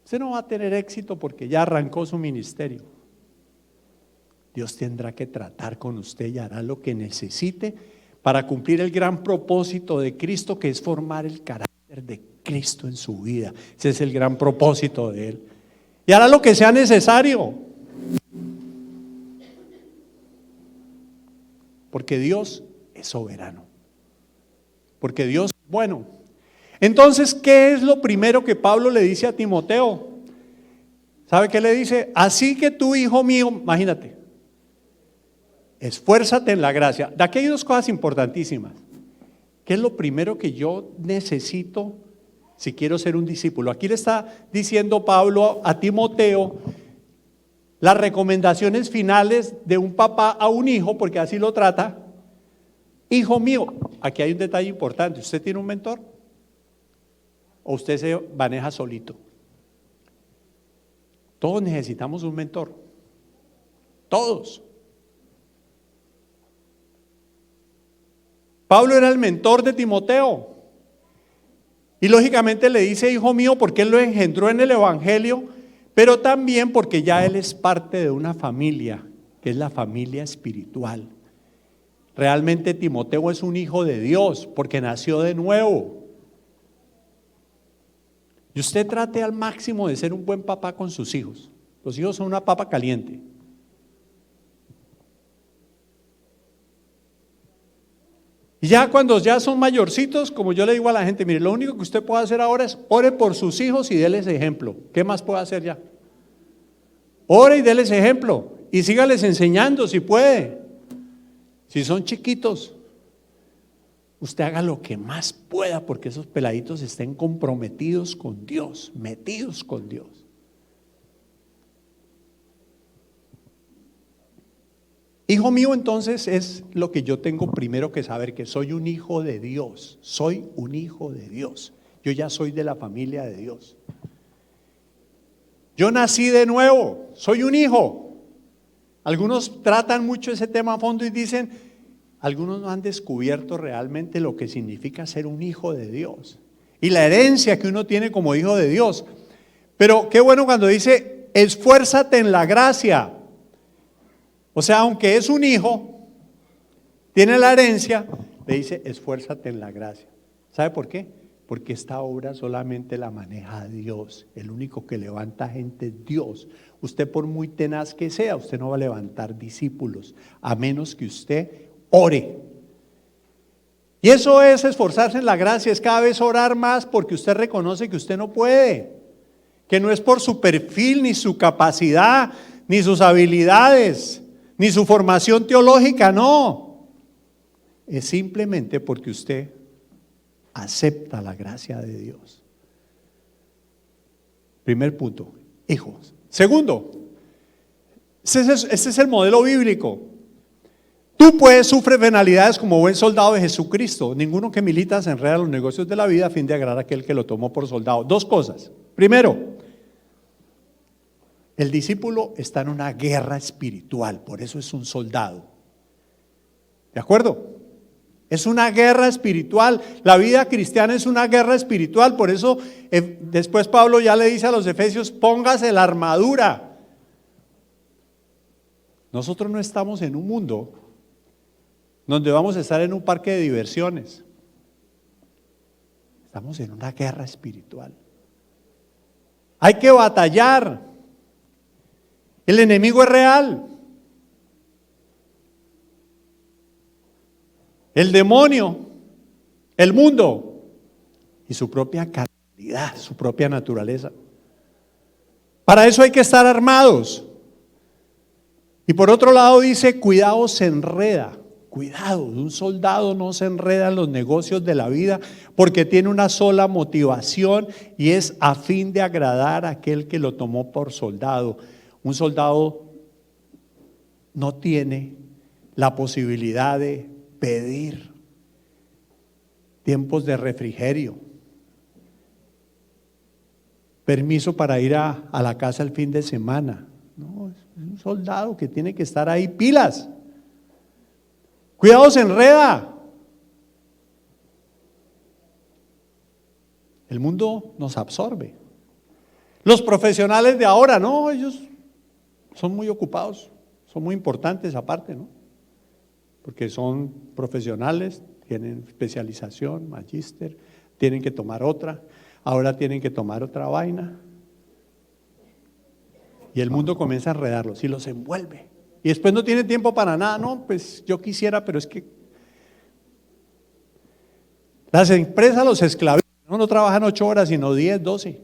usted no va a tener éxito porque ya arrancó su ministerio. Dios tendrá que tratar con usted y hará lo que necesite para cumplir el gran propósito de Cristo, que es formar el carácter de Cristo en su vida. Ese es el gran propósito de Él. Y hará lo que sea necesario. Porque Dios es soberano. Porque Dios es bueno. Entonces, ¿qué es lo primero que Pablo le dice a Timoteo? ¿Sabe qué le dice? Así que tú, hijo mío, imagínate, esfuérzate en la gracia. De aquí hay dos cosas importantísimas. ¿Qué es lo primero que yo necesito si quiero ser un discípulo? Aquí le está diciendo Pablo a Timoteo las recomendaciones finales de un papá a un hijo, porque así lo trata. Hijo mío, aquí hay un detalle importante. ¿Usted tiene un mentor? ¿O usted se maneja solito? Todos necesitamos un mentor. Todos. Pablo era el mentor de Timoteo. Y lógicamente le dice hijo mío porque él lo engendró en el evangelio, pero también porque ya él es parte de una familia, que es la familia espiritual. Realmente Timoteo es un hijo de Dios porque nació de nuevo. Y usted trate al máximo de ser un buen papá con sus hijos. Los hijos son una papa caliente. Y ya cuando ya son mayorcitos, como yo le digo a la gente, mire, lo único que usted puede hacer ahora es ore por sus hijos y déles ejemplo. ¿Qué más puede hacer ya? Ore y déles ejemplo y sígales enseñando si puede. Si son chiquitos, usted haga lo que más pueda porque esos peladitos estén comprometidos con Dios, metidos con Dios. Hijo mío, entonces es lo que yo tengo primero que saber, que soy un hijo de Dios, soy un hijo de Dios, yo ya soy de la familia de Dios. Yo nací de nuevo, soy un hijo. Algunos tratan mucho ese tema a fondo y dicen, algunos no han descubierto realmente lo que significa ser un hijo de Dios y la herencia que uno tiene como hijo de Dios. Pero qué bueno cuando dice, esfuérzate en la gracia. O sea, aunque es un hijo, tiene la herencia, le dice, esfuérzate en la gracia. ¿Sabe por qué? Porque esta obra solamente la maneja Dios. El único que levanta gente es Dios. Usted por muy tenaz que sea, usted no va a levantar discípulos, a menos que usted ore. Y eso es esforzarse en la gracia, es cada vez orar más porque usted reconoce que usted no puede, que no es por su perfil, ni su capacidad, ni sus habilidades, ni su formación teológica, no. Es simplemente porque usted acepta la gracia de Dios. Primer punto, hijos. Segundo, este es el modelo bíblico. Tú puedes sufrir penalidades como buen soldado de Jesucristo. Ninguno que milita se enreda en los negocios de la vida a fin de agradar a aquel que lo tomó por soldado. Dos cosas. Primero, el discípulo está en una guerra espiritual, por eso es un soldado. ¿De acuerdo? Es una guerra espiritual. La vida cristiana es una guerra espiritual. Por eso después Pablo ya le dice a los efesios, póngase la armadura. Nosotros no estamos en un mundo donde vamos a estar en un parque de diversiones. Estamos en una guerra espiritual. Hay que batallar. El enemigo es real. El demonio, el mundo y su propia carnalidad, su propia naturaleza. Para eso hay que estar armados. Y por otro lado dice, cuidado, se enreda. Cuidado, un soldado no se enreda en los negocios de la vida porque tiene una sola motivación y es a fin de agradar a aquel que lo tomó por soldado. Un soldado no tiene la posibilidad de pedir tiempos de refrigerio, permiso para ir a la casa el fin de semana. No, es un soldado que tiene que estar ahí pilas. Cuidado, se enreda. El mundo nos absorbe. Los profesionales de ahora, no, ellos son muy ocupados, son muy importantes aparte, ¿no? Porque son profesionales, tienen especialización, magíster, tienen que tomar otra, ahora tienen que tomar otra vaina. Y el mundo comienza a enredarlos y los envuelve. Y después no tiene tiempo para nada, no, pues yo quisiera, pero es que las empresas los esclavizan, no trabajan 8 horas, sino 10, 12.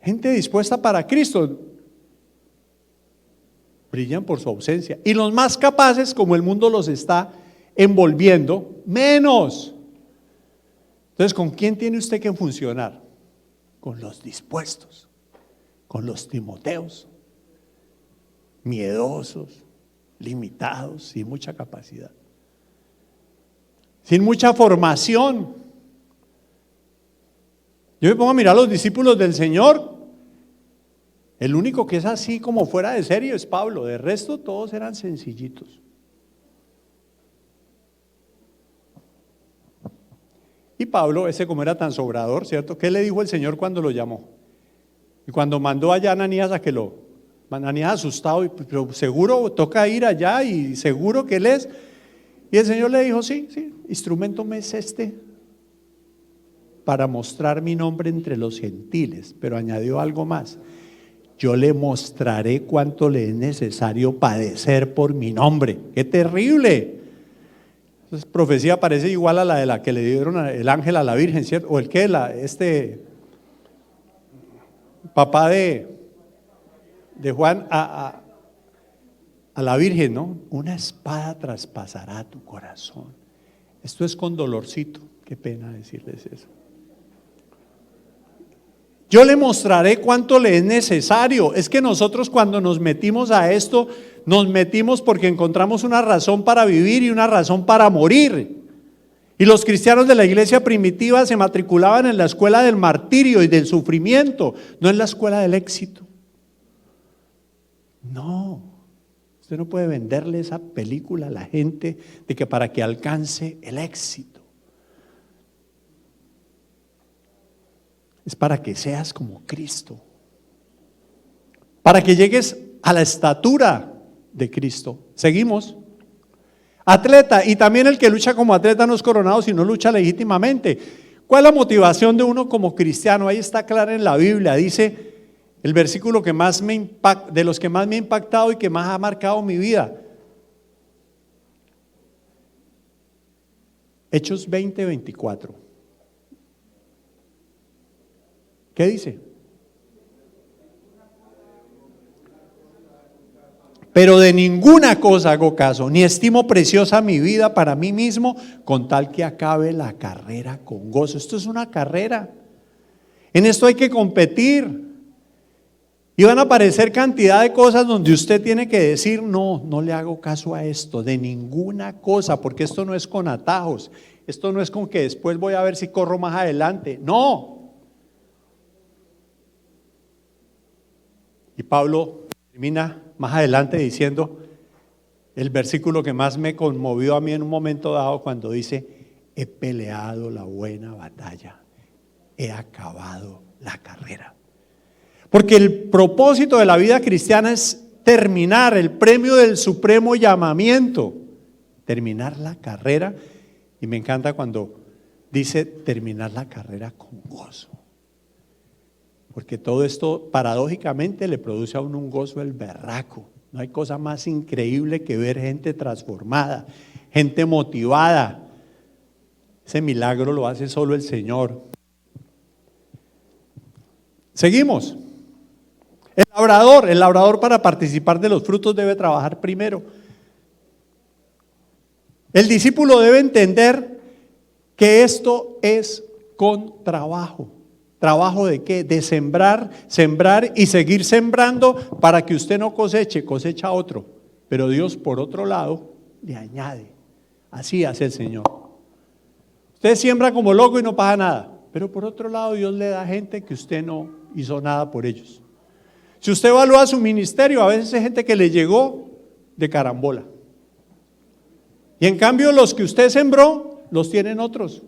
Gente dispuesta para Cristo. brillan por su ausencia. Y los más capaces, como el mundo los está envolviendo, menos. Entonces, ¿con quién tiene usted que funcionar? Con los dispuestos, con los Timoteos, miedosos, limitados, sin mucha capacidad, sin mucha formación. Yo me pongo a mirar a los discípulos del Señor. El único que es así como fuera de serio es Pablo. De resto todos eran sencillitos. Y Pablo, ese como era tan sobrador, ¿cierto? ¿Qué le dijo el Señor cuando lo llamó? Y cuando mandó allá a Ananías a que Ananías asustado, pero seguro toca ir allá y seguro que él es. Y el Señor le dijo, sí, instrumento me es este para mostrar mi nombre entre los gentiles. Pero añadió algo más. Yo le mostraré cuánto le es necesario padecer por mi nombre. ¡Qué terrible! Esa profecía parece igual a la de la que le dieron el ángel a la Virgen, ¿cierto? O el que papá de Juan a la Virgen, ¿no? Una espada traspasará tu corazón. Esto es con dolorcito. Qué pena decirles eso. Yo le mostraré cuánto le es necesario. Es que nosotros cuando nos metimos a esto, nos metimos porque encontramos una razón para vivir y una razón para morir. Y los cristianos de la iglesia primitiva se matriculaban en la escuela del martirio y del sufrimiento, no en la escuela del éxito. No, usted no puede venderle esa película a la gente de que para que alcance el éxito. Es para que seas como Cristo, para que llegues a la estatura de Cristo. Seguimos. Atleta, y también el que lucha como atleta no es coronado, sino lucha legítimamente. ¿Cuál es la motivación de uno como cristiano? Ahí está clara en la Biblia. Dice el versículo que más me impacta, de los que más me ha impactado y que más ha marcado mi vida. Hechos 20:24. ¿Qué dice? Pero de ninguna cosa hago caso, ni estimo preciosa mi vida para mí mismo, con tal que acabe la carrera con gozo. Esto es una carrera. En esto hay que competir. Y van a aparecer cantidad de cosas donde usted tiene que decir, no le hago caso a esto, de ninguna cosa, porque esto no es con atajos. Esto no es con que después voy a ver si corro más adelante. No. Y Pablo termina más adelante diciendo el versículo que más me conmovió a mí en un momento dado cuando dice, he peleado la buena batalla, he acabado la carrera. Porque el propósito de la vida cristiana es terminar el premio del supremo llamamiento, terminar la carrera. Y me encanta cuando dice terminar la carrera con gozo. Porque todo esto paradójicamente le produce a uno un gozo el berraco. No hay cosa más increíble que ver gente transformada, gente motivada. Ese milagro lo hace solo el Señor. Seguimos. El labrador para participar de los frutos debe trabajar primero. El discípulo debe entender que esto es con trabajo. ¿Trabajo de qué? De sembrar y seguir sembrando para que usted no cosecha otro. Pero Dios por otro lado le añade. Así hace el Señor. Usted siembra como loco y no pasa nada. Pero por otro lado Dios le da gente que usted no hizo nada por ellos. Si usted evalúa su ministerio, a veces hay gente que le llegó de carambola. Y en cambio los que usted sembró, los tienen otros.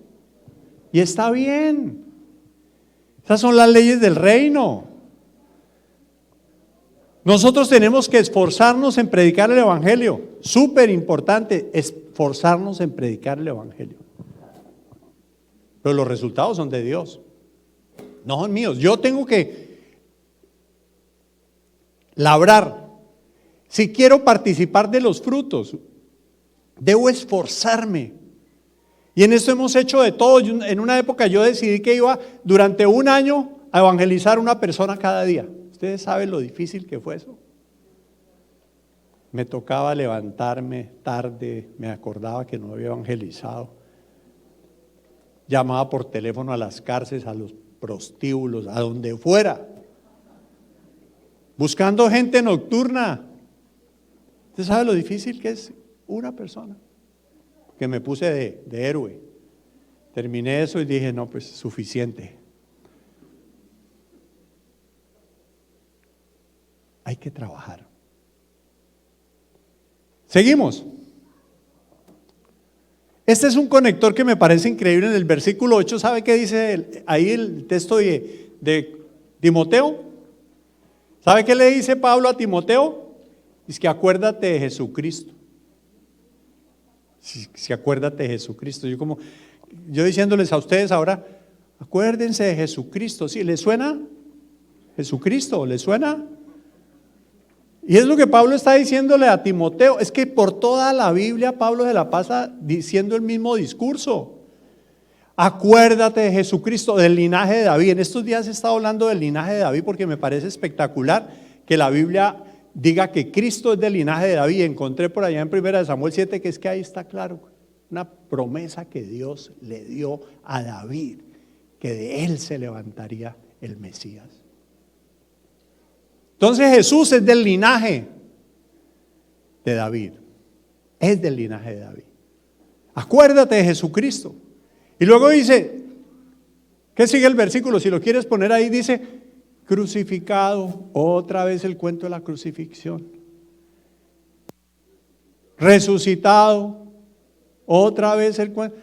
Y está bien. Esas son las leyes del reino. Nosotros tenemos que esforzarnos en predicar el evangelio. Súper importante, esforzarnos en predicar el evangelio. Pero los resultados son de Dios, no son míos. Yo tengo que labrar. Si quiero participar de los frutos, debo esforzarme. Y en esto hemos hecho de todo. En una época yo decidí que iba durante un año a evangelizar a una persona cada día. Ustedes saben lo difícil que fue eso. me tocaba levantarme tarde, me acordaba que no había evangelizado. Llamaba por teléfono a las cárceles, a los prostíbulos, a donde fuera, buscando gente nocturna. ¿Usted sabe lo difícil que es una persona? Que me puse de héroe. Terminé eso y dije, no, pues suficiente. Hay que trabajar. Seguimos. Este es un conector que me parece increíble en el versículo 8. ¿Sabe qué dice ahí el texto de Timoteo? ¿Sabe qué le dice Pablo a Timoteo? Es que acuérdate de Jesucristo. Si acuérdate de Jesucristo. Yo diciéndoles a ustedes ahora, acuérdense de Jesucristo. ¿Sí? ¿Les suena? ¿Jesucristo? ¿Les suena? Y es lo que Pablo está diciéndole a Timoteo. Es que por toda la Biblia Pablo se la pasa diciendo el mismo discurso. Acuérdate de Jesucristo, del linaje de David. En estos días he estado hablando del linaje de David porque me parece espectacular que la Biblia diga que Cristo es del linaje de David. Encontré por allá en 1 Samuel 7 que es que ahí está claro, una promesa que Dios le dio a David, que de él se levantaría el Mesías. Entonces Jesús es del linaje de David, es del linaje de David. Acuérdate de Jesucristo. Y luego dice, ¿qué sigue el versículo? Si lo quieres poner ahí, dice, crucificado, otra vez el cuento de la crucifixión. Resucitado, otra vez el cuento.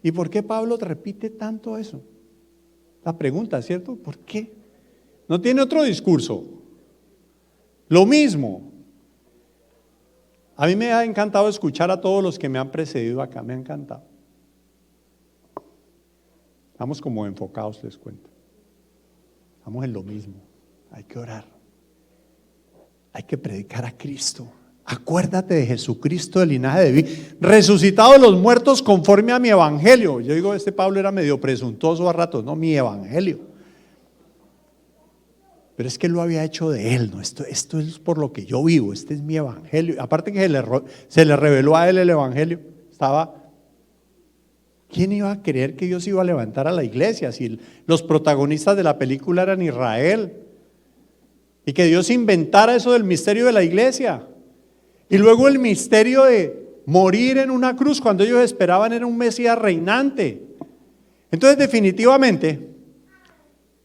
¿Y por qué Pablo repite tanto eso? La pregunta, ¿cierto? ¿Por qué? No tiene otro discurso. Lo mismo. A mí me ha encantado escuchar a todos los que me han precedido acá, me ha encantado. Estamos como enfocados, les cuento. Estamos en lo mismo. Hay que orar. Hay que predicar a Cristo. Acuérdate de Jesucristo del linaje de David, resucitado de los muertos conforme a mi evangelio. Yo digo, este Pablo era medio presuntuoso a ratos, no, mi evangelio. Pero es que él lo había hecho de él, no, esto es por lo que yo vivo, este es mi evangelio. Aparte que se le reveló a él el evangelio, ¿quién iba a creer que Dios iba a levantar a la iglesia si los protagonistas de la película eran Israel? Y que Dios inventara eso del misterio de la iglesia. Y luego el misterio de morir en una cruz cuando ellos esperaban era un Mesías reinante. Entonces definitivamente,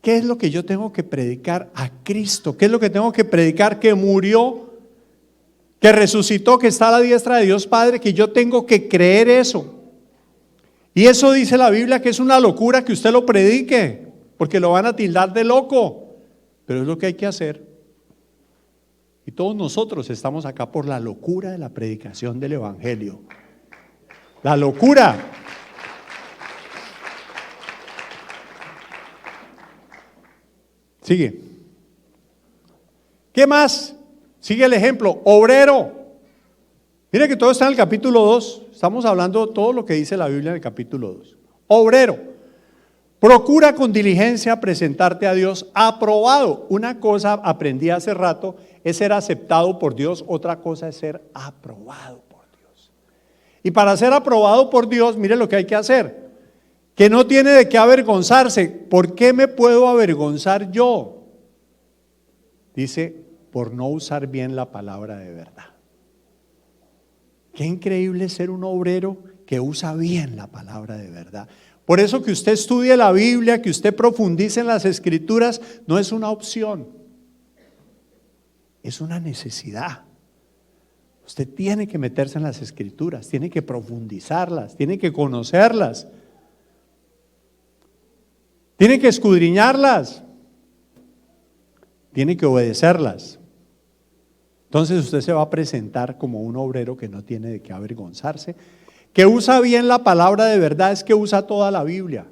¿qué es lo que yo tengo que predicar a Cristo? ¿Qué es lo que tengo que predicar? Que murió, que resucitó, que está a la diestra de Dios Padre, que yo tengo que creer eso. Y eso dice la Biblia que es una locura que usted lo predique, porque lo van a tildar de loco, pero es lo que hay que hacer. Y todos nosotros estamos acá por la locura de la predicación del evangelio. La locura. Sigue. ¿Qué más? Sigue el ejemplo. Obrero. Mire que todo está en el capítulo 2. Estamos hablando de todo lo que dice la Biblia en el capítulo 2. Obrero. Procura con diligencia presentarte a Dios aprobado. Una cosa aprendí hace rato es ser aceptado por Dios. Otra cosa es ser aprobado por Dios. Y para ser aprobado por Dios, mire lo que hay que hacer. Que no tiene de qué avergonzarse. ¿Por qué me puedo avergonzar yo? Dice, por no usar bien la palabra de verdad. Qué increíble ser un obrero que usa bien la palabra de verdad. Por eso que usted estudie la Biblia, que usted profundice en las Escrituras, no es una opción, es una necesidad. Usted tiene que meterse en las Escrituras, tiene que profundizarlas, tiene que conocerlas, tiene que escudriñarlas, tiene que obedecerlas. Entonces usted se va a presentar como un obrero que no tiene de qué avergonzarse, que usa bien la palabra de verdad, es que usa toda la Biblia.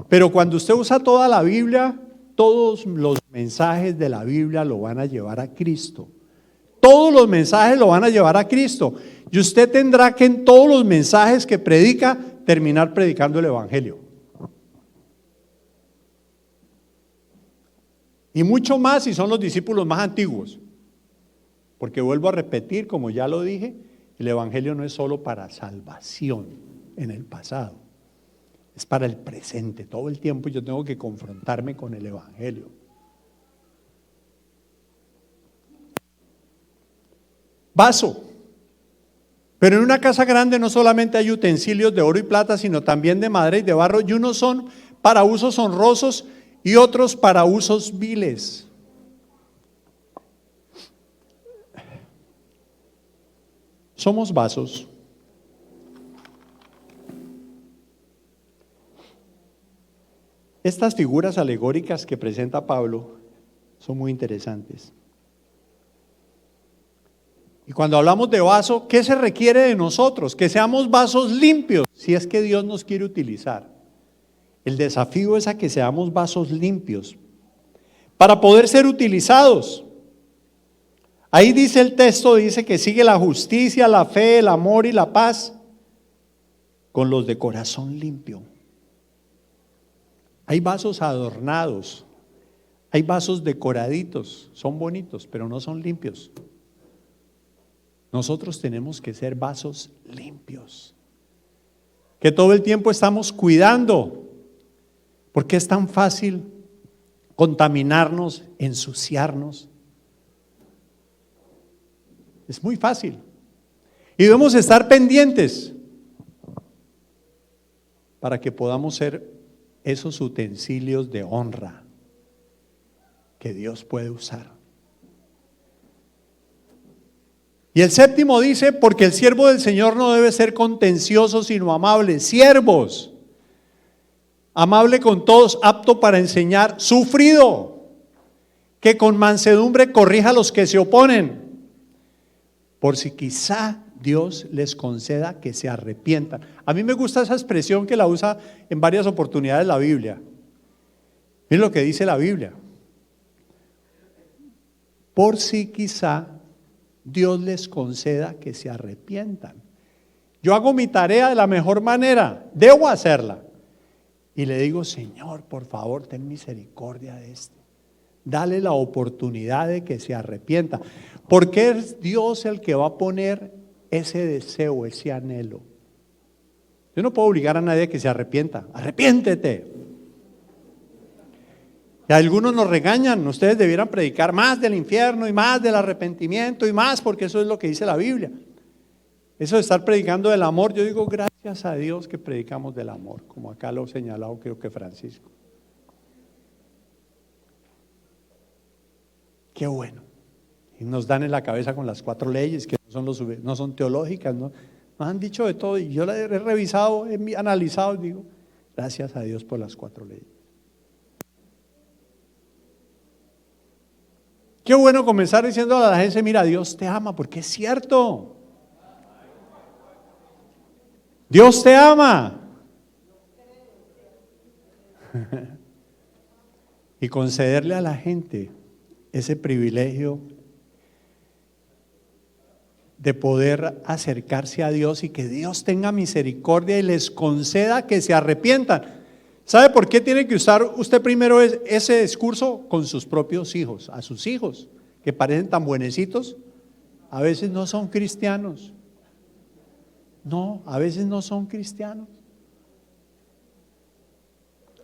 Pero cuando usted usa toda la Biblia, todos los mensajes de la Biblia lo van a llevar a Cristo. Todos los mensajes lo van a llevar a Cristo. Y usted tendrá que en todos los mensajes que predica, terminar predicando el evangelio. Y mucho más si son los discípulos más antiguos. Porque vuelvo a repetir, como ya lo dije, el Evangelio no es solo para salvación en el pasado, es para el presente. Todo el tiempo yo tengo que confrontarme con el Evangelio. Vaso. Pero en una casa grande no solamente hay utensilios de oro y plata, sino también de madera y de barro, y unos son para usos honrosos y otros para usos viles. Somos vasos. Estas figuras alegóricas que presenta Pablo son muy interesantes. Y cuando hablamos de vaso, ¿qué se requiere de nosotros? Que seamos vasos limpios, si es que Dios nos quiere utilizar. El desafío es a que seamos vasos limpios, para poder ser utilizados. Ahí dice el texto, dice que sigue la justicia, la fe, el amor y la paz con los de corazón limpio. Hay vasos adornados, hay vasos decoraditos, son bonitos, pero no son limpios. Nosotros tenemos que ser vasos limpios, que todo el tiempo estamos cuidando, porque es tan fácil contaminarnos, ensuciarnos. Es muy fácil. Y debemos estar pendientes para que podamos ser esos utensilios de honra que Dios puede usar. Y el séptimo dice, porque el siervo del Señor no debe ser contencioso, sino amable. Siervos, amable con todos, apto para enseñar, sufrido, que con mansedumbre corrija a los que se oponen, por si quizá Dios les conceda que se arrepientan. A mí me gusta esa expresión que la usa en varias oportunidades la Biblia. Miren lo que dice la Biblia. Por si quizá Dios les conceda que se arrepientan. Yo hago mi tarea de la mejor manera, debo hacerla. Y le digo, Señor, por favor, ten misericordia de este. Dale la oportunidad de que se arrepienta. Porque es Dios el que va a poner ese deseo, ese anhelo. Yo no puedo obligar a nadie a que se arrepienta. Arrepiéntete. Y algunos nos regañan, ustedes debieran predicar más del infierno y más del arrepentimiento y más, porque eso es lo que dice la Biblia. Eso de estar predicando del amor, yo digo gracias a Dios que predicamos del amor, como acá lo ha señalado creo que Francisco. Qué bueno. Y nos dan en la cabeza con las 4 leyes que no son teológicas, ¿no? Nos han dicho de todo y yo la he revisado, he analizado y digo gracias a Dios por las 4 leyes. Qué bueno comenzar diciendo a la gente, mira, Dios te ama, porque es cierto. Dios te ama. Y concederle a la gente ese privilegio de poder acercarse a Dios y que Dios tenga misericordia y les conceda que se arrepientan. ¿Sabe por qué tiene que usar usted primero ese discurso? Con sus propios hijos, a sus hijos, que parecen tan buenecitos, a veces no son cristianos. No, a veces no son cristianos.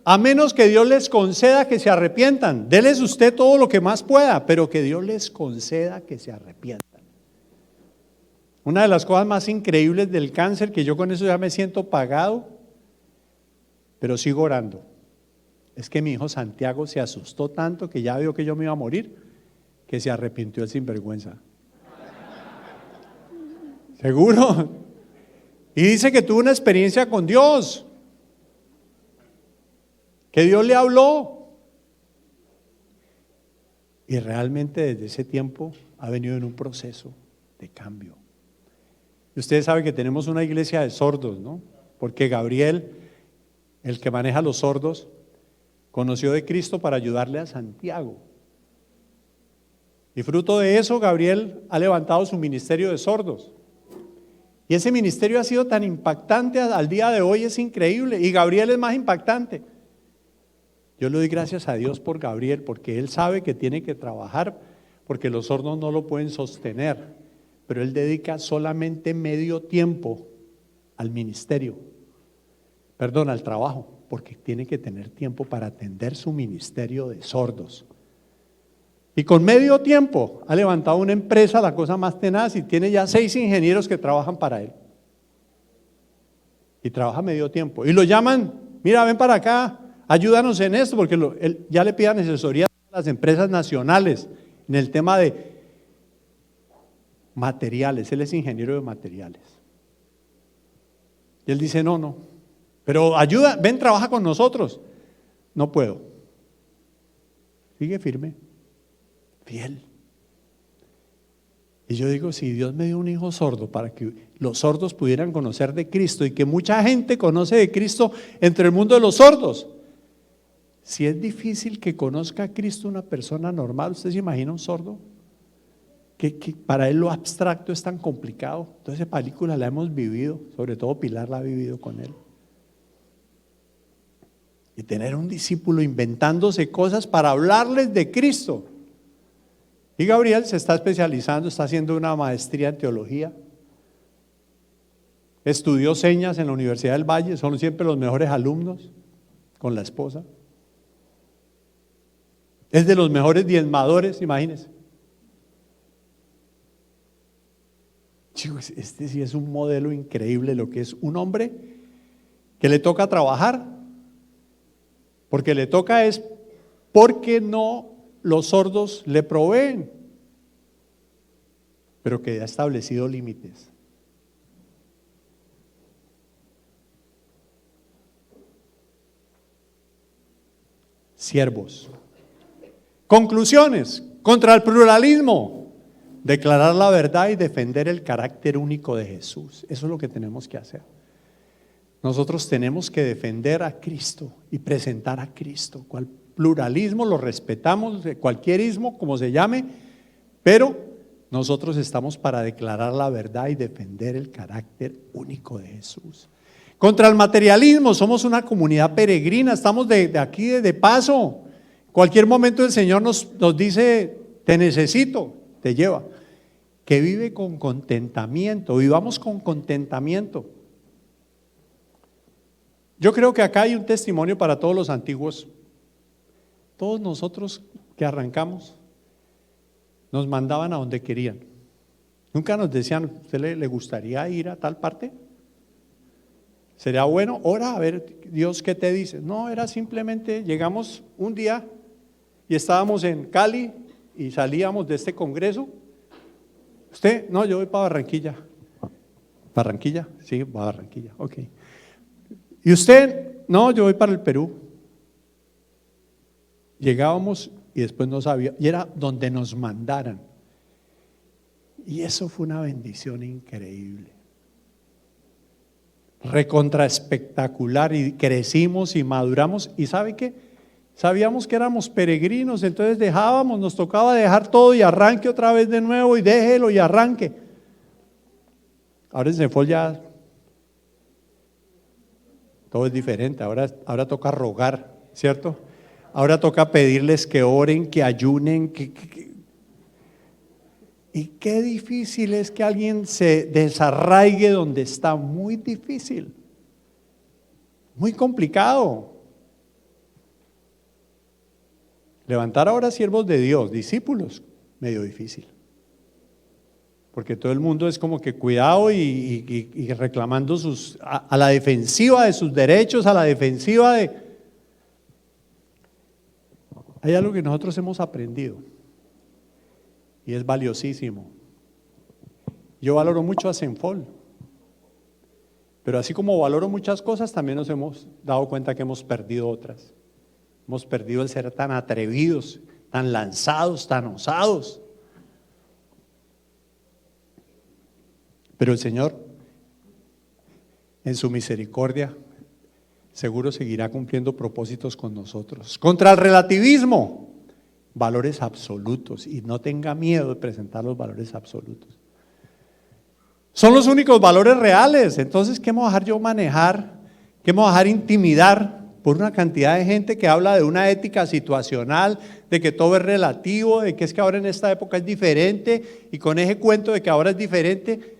A menos que Dios les conceda que se arrepientan, déles usted todo lo que más pueda, pero que Dios les conceda que se arrepientan. Una de las cosas más increíbles del cáncer, que yo con eso ya me siento pagado, pero sigo orando, es que mi hijo Santiago se asustó tanto que ya vio que yo me iba a morir, que se arrepintió el sinvergüenza. ¿Seguro? Y dice que tuvo una experiencia con Dios, que Dios le habló. Y realmente desde ese tiempo ha venido en un proceso de cambio. Y ustedes saben que tenemos una iglesia de sordos, ¿no? Porque Gabriel, el que maneja los sordos, conoció de Cristo para ayudarle a Santiago. Y fruto de eso, Gabriel ha levantado su ministerio de sordos. Y ese ministerio ha sido tan impactante al día de hoy, es increíble. Y Gabriel es más impactante. Yo le doy gracias a Dios por Gabriel, porque él sabe que tiene que trabajar porque los sordos no lo pueden sostener, pero él dedica solamente medio tiempo al ministerio, perdón, al trabajo, porque tiene que tener tiempo para atender su ministerio de sordos. Y con medio tiempo ha levantado una empresa, la cosa más tenaz, y tiene ya 6 ingenieros que trabajan para él. Y trabaja medio tiempo. Y lo llaman, mira, ven para acá, ayúdanos en esto, porque él ya le piden asesoría a las empresas nacionales en el tema de materiales. Él es ingeniero de materiales. Y él dice, no, pero ayuda, ven, trabaja con nosotros. No puedo. Sigue firme, fiel. Y yo digo, si Dios me dio un hijo sordo para que los sordos pudieran conocer de Cristo y que mucha gente conoce de Cristo entre el mundo de los sordos, si es difícil que conozca a Cristo una persona normal, ¿usted se imagina un sordo? Que para él lo abstracto es tan complicado. Entonces esa película la hemos vivido, sobre todo Pilar la ha vivido con él. Y tener un discípulo inventándose cosas para hablarles de Cristo. Y Gabriel se está especializando, está haciendo una maestría en teología. Estudió señas en la Universidad del Valle, son siempre los mejores alumnos con la esposa. Es de los mejores diezmadores, imagínense. Chicos, este sí es un modelo increíble, lo que es un hombre que le toca trabajar, porque le toca es porque no los sordos le proveen, pero que ha establecido límites. Siervos. Conclusiones: contra el pluralismo, declarar la verdad y defender el carácter único de Jesús. Eso es lo que tenemos que hacer. Nosotros tenemos que defender a Cristo y presentar a Cristo. Cual pluralismo lo respetamos, cualquier ismo como se llame, pero nosotros estamos para declarar la verdad y defender el carácter único de Jesús. Contra el materialismo, somos una comunidad peregrina, estamos de aquí de paso. Cualquier momento el Señor nos dice, te necesito, te lleva. Que vive con contentamiento, vivamos con contentamiento. Yo creo que acá hay un testimonio para todos los antiguos. Todos nosotros que arrancamos nos mandaban a donde querían. Nunca nos decían, ¿usted le gustaría ir a tal parte? ¿Sería bueno? Ora, a ver Dios qué te dice. No, era simplemente, llegamos un día y estábamos en Cali y salíamos de este congreso. ¿Usted? No, yo voy para Barranquilla. ¿Barranquilla? Sí, para Barranquilla, ok. ¿Y usted? No, yo voy para el Perú. Llegábamos y después no sabía, y era donde nos mandaran. Y eso fue una bendición increíble. Recontra espectacular, y crecimos y maduramos. ¿Y sabe qué? Sabíamos que éramos peregrinos, entonces dejábamos, nos tocaba dejar todo y arranque otra vez de nuevo y déjelo y arranque. Ahora en Cenfol ya todo es diferente, ahora toca rogar, ¿cierto? Ahora toca pedirles que oren, que ayunen, y qué difícil es que alguien se desarraigue donde está, muy difícil, muy complicado. Levantar ahora siervos de Dios, discípulos, medio difícil. Porque todo el mundo es como que cuidado y reclamando a la defensiva de sus derechos, a la defensiva de... Hay algo que nosotros hemos aprendido y es valiosísimo. Yo valoro mucho a Cenfol, pero así como valoro muchas cosas, también nos hemos dado cuenta que hemos perdido otras. Hemos perdido el ser tan atrevidos, tan lanzados, tan osados. Pero el Señor, en su misericordia, seguro seguirá cumpliendo propósitos con nosotros. Contra el relativismo, valores absolutos, y no tenga miedo de presentar los valores absolutos. Son los únicos valores reales. Entonces, ¿qué me voy a dejar yo manejar? ¿Qué me voy a dejar intimidar por una cantidad de gente que habla de una ética situacional, de que todo es relativo, de que es que ahora en esta época es diferente, y con ese cuento de que ahora es diferente,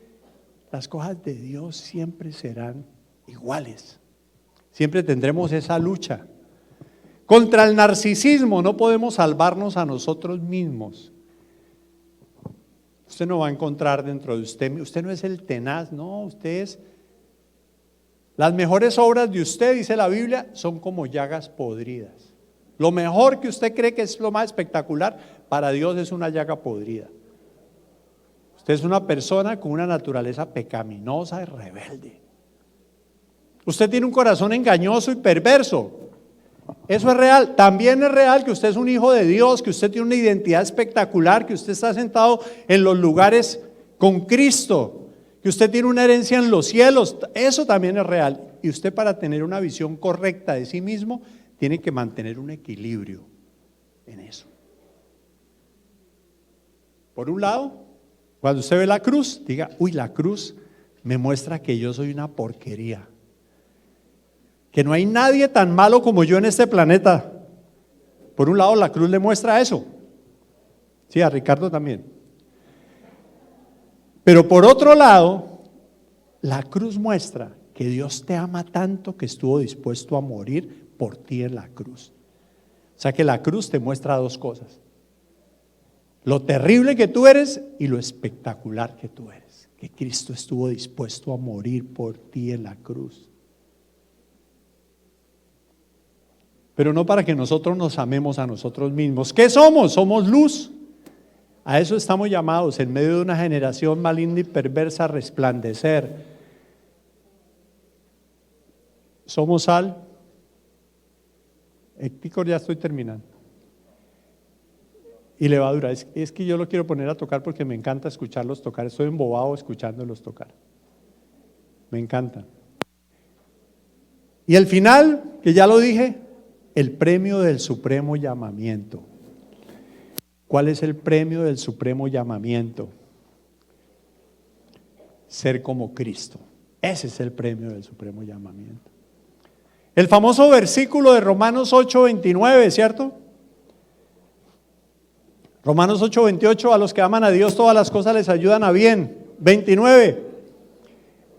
las cosas de Dios siempre serán iguales. Siempre tendremos esa lucha. Contra el narcisismo no podemos salvarnos a nosotros mismos. Usted no va a encontrar dentro de usted no es el tenaz, no, usted es, las mejores obras de usted, dice la Biblia, son como llagas podridas. Lo mejor que usted cree que es lo más espectacular, para Dios es una llaga podrida. Usted es una persona con una naturaleza pecaminosa y rebelde. Usted tiene un corazón engañoso y perverso. Eso es real. También es real que usted es un hijo de Dios, que usted tiene una identidad espectacular, que usted está sentado en los lugares con Cristo, que usted tiene una herencia en los cielos. Eso también es real. Y usted, para tener una visión correcta de sí mismo, tiene que mantener un equilibrio en eso. Por un lado, cuando usted ve la cruz, diga, uy, la cruz me muestra que yo soy una porquería, que no hay nadie tan malo como yo en este planeta. Por un lado, la cruz le muestra eso. Sí, a Ricardo también. Pero por otro lado, la cruz muestra que Dios te ama tanto que estuvo dispuesto a morir por ti en la cruz. O sea que la cruz te muestra dos cosas: lo terrible que tú eres y lo espectacular que tú eres. Que Cristo estuvo dispuesto a morir por ti en la cruz. Pero no para que nosotros nos amemos a nosotros mismos. ¿Qué somos? Somos luz. A eso estamos llamados, en medio de una generación maligna y perversa, a resplandecer. Somos sal. Héctor, ya estoy terminando. Y levadura. Es que yo lo quiero poner a tocar porque me encanta escucharlos tocar. Estoy embobado escuchándolos tocar. Me encanta. Y el final, que ya lo dije, el premio del supremo llamamiento. ¿Cuál es el premio del supremo llamamiento? Ser como Cristo. Ese es el premio del supremo llamamiento. El famoso versículo de Romanos 8:29, ¿cierto? Romanos 8:28, a los que aman a Dios todas las cosas les ayudan a bien. 29,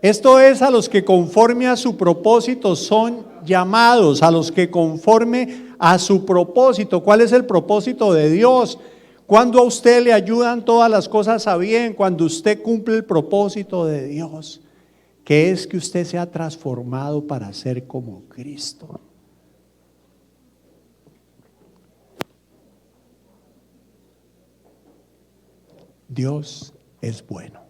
esto es a los que conforme a su propósito son llamados, a los que conforme a su propósito. ¿Cuál es el propósito de Dios? Cuando a usted le ayudan todas las cosas a bien, cuando usted cumple el propósito de Dios, que es que usted sea transformado para ser como Cristo. Dios es bueno.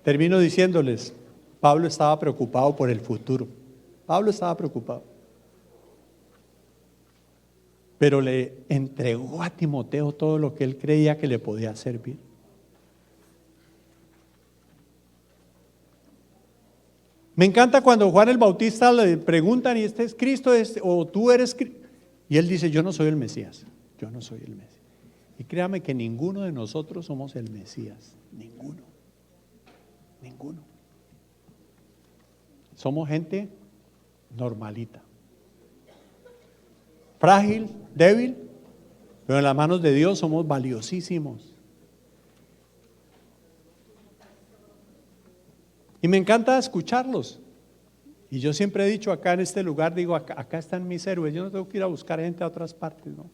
Termino diciéndoles, Pablo estaba preocupado por el futuro. Pablo estaba preocupado. Pero le entregó a Timoteo todo lo que él creía que le podía servir. Me encanta cuando Juan el Bautista le preguntan, ¿y este es Cristo o tú eres Cristo? Y él dice, yo no soy el Mesías, yo no soy el Mesías. Y créame que ninguno de nosotros somos el Mesías, ninguno. Somos gente normalita, frágil, débil, pero en las manos de Dios somos valiosísimos. Y me encanta escucharlos. Y yo siempre he dicho acá en este lugar, digo, acá están mis héroes. Yo no tengo que ir a buscar gente a otras partes, ¿no?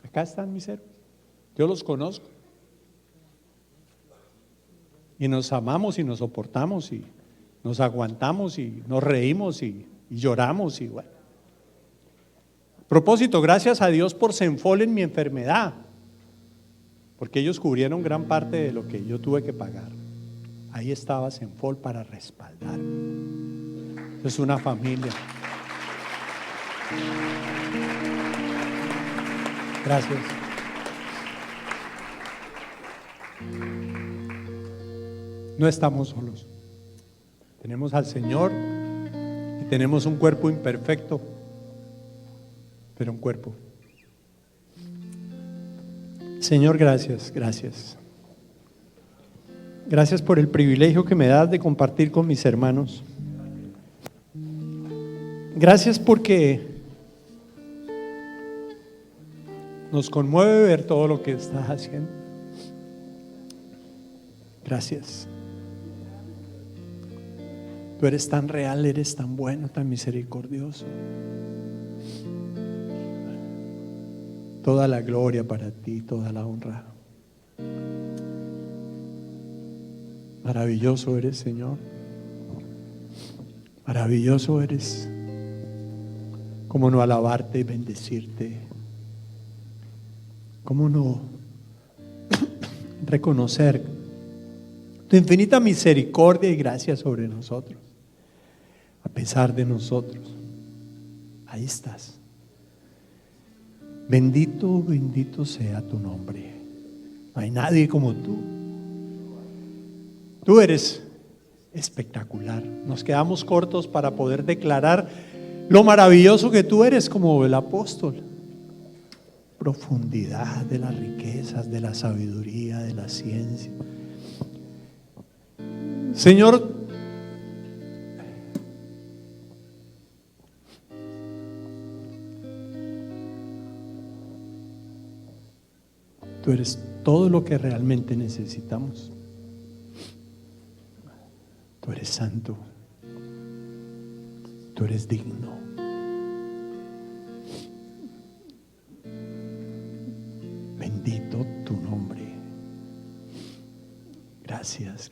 Acá están mis héroes. Yo los conozco. Y nos amamos y nos soportamos y nos aguantamos y nos reímos y lloramos y bueno. Propósito, gracias a Dios por Senfol en mi enfermedad, porque ellos cubrieron gran parte de lo que yo tuve que pagar. Ahí estaba Senfol para respaldarme. Es una familia. Gracias. No estamos solos. Tenemos al Señor y tenemos un cuerpo imperfecto, pero un cuerpo. Señor, gracias, gracias. Gracias por el privilegio que me das de compartir con mis hermanos. Gracias porque nos conmueve ver todo lo que estás haciendo. Gracias. Tú eres tan real, eres tan bueno, tan misericordioso. Toda la gloria para ti, toda la honra. Maravilloso eres, Señor. Maravilloso eres. ¿Cómo no alabarte y bendecirte? ¿Cómo no reconocer tu infinita misericordia y gracia sobre nosotros? A pesar de nosotros, ahí estás. Bendito, bendito sea tu nombre. No hay nadie como tú. Tú eres espectacular. Nos quedamos cortos para poder declarar lo maravilloso que tú eres como el apóstol. Profundidad de las riquezas, de la sabiduría, de la ciencia. Señor, tú eres todo lo que realmente necesitamos. Tú eres santo. Tú eres digno. Bendito tu nombre. Gracias.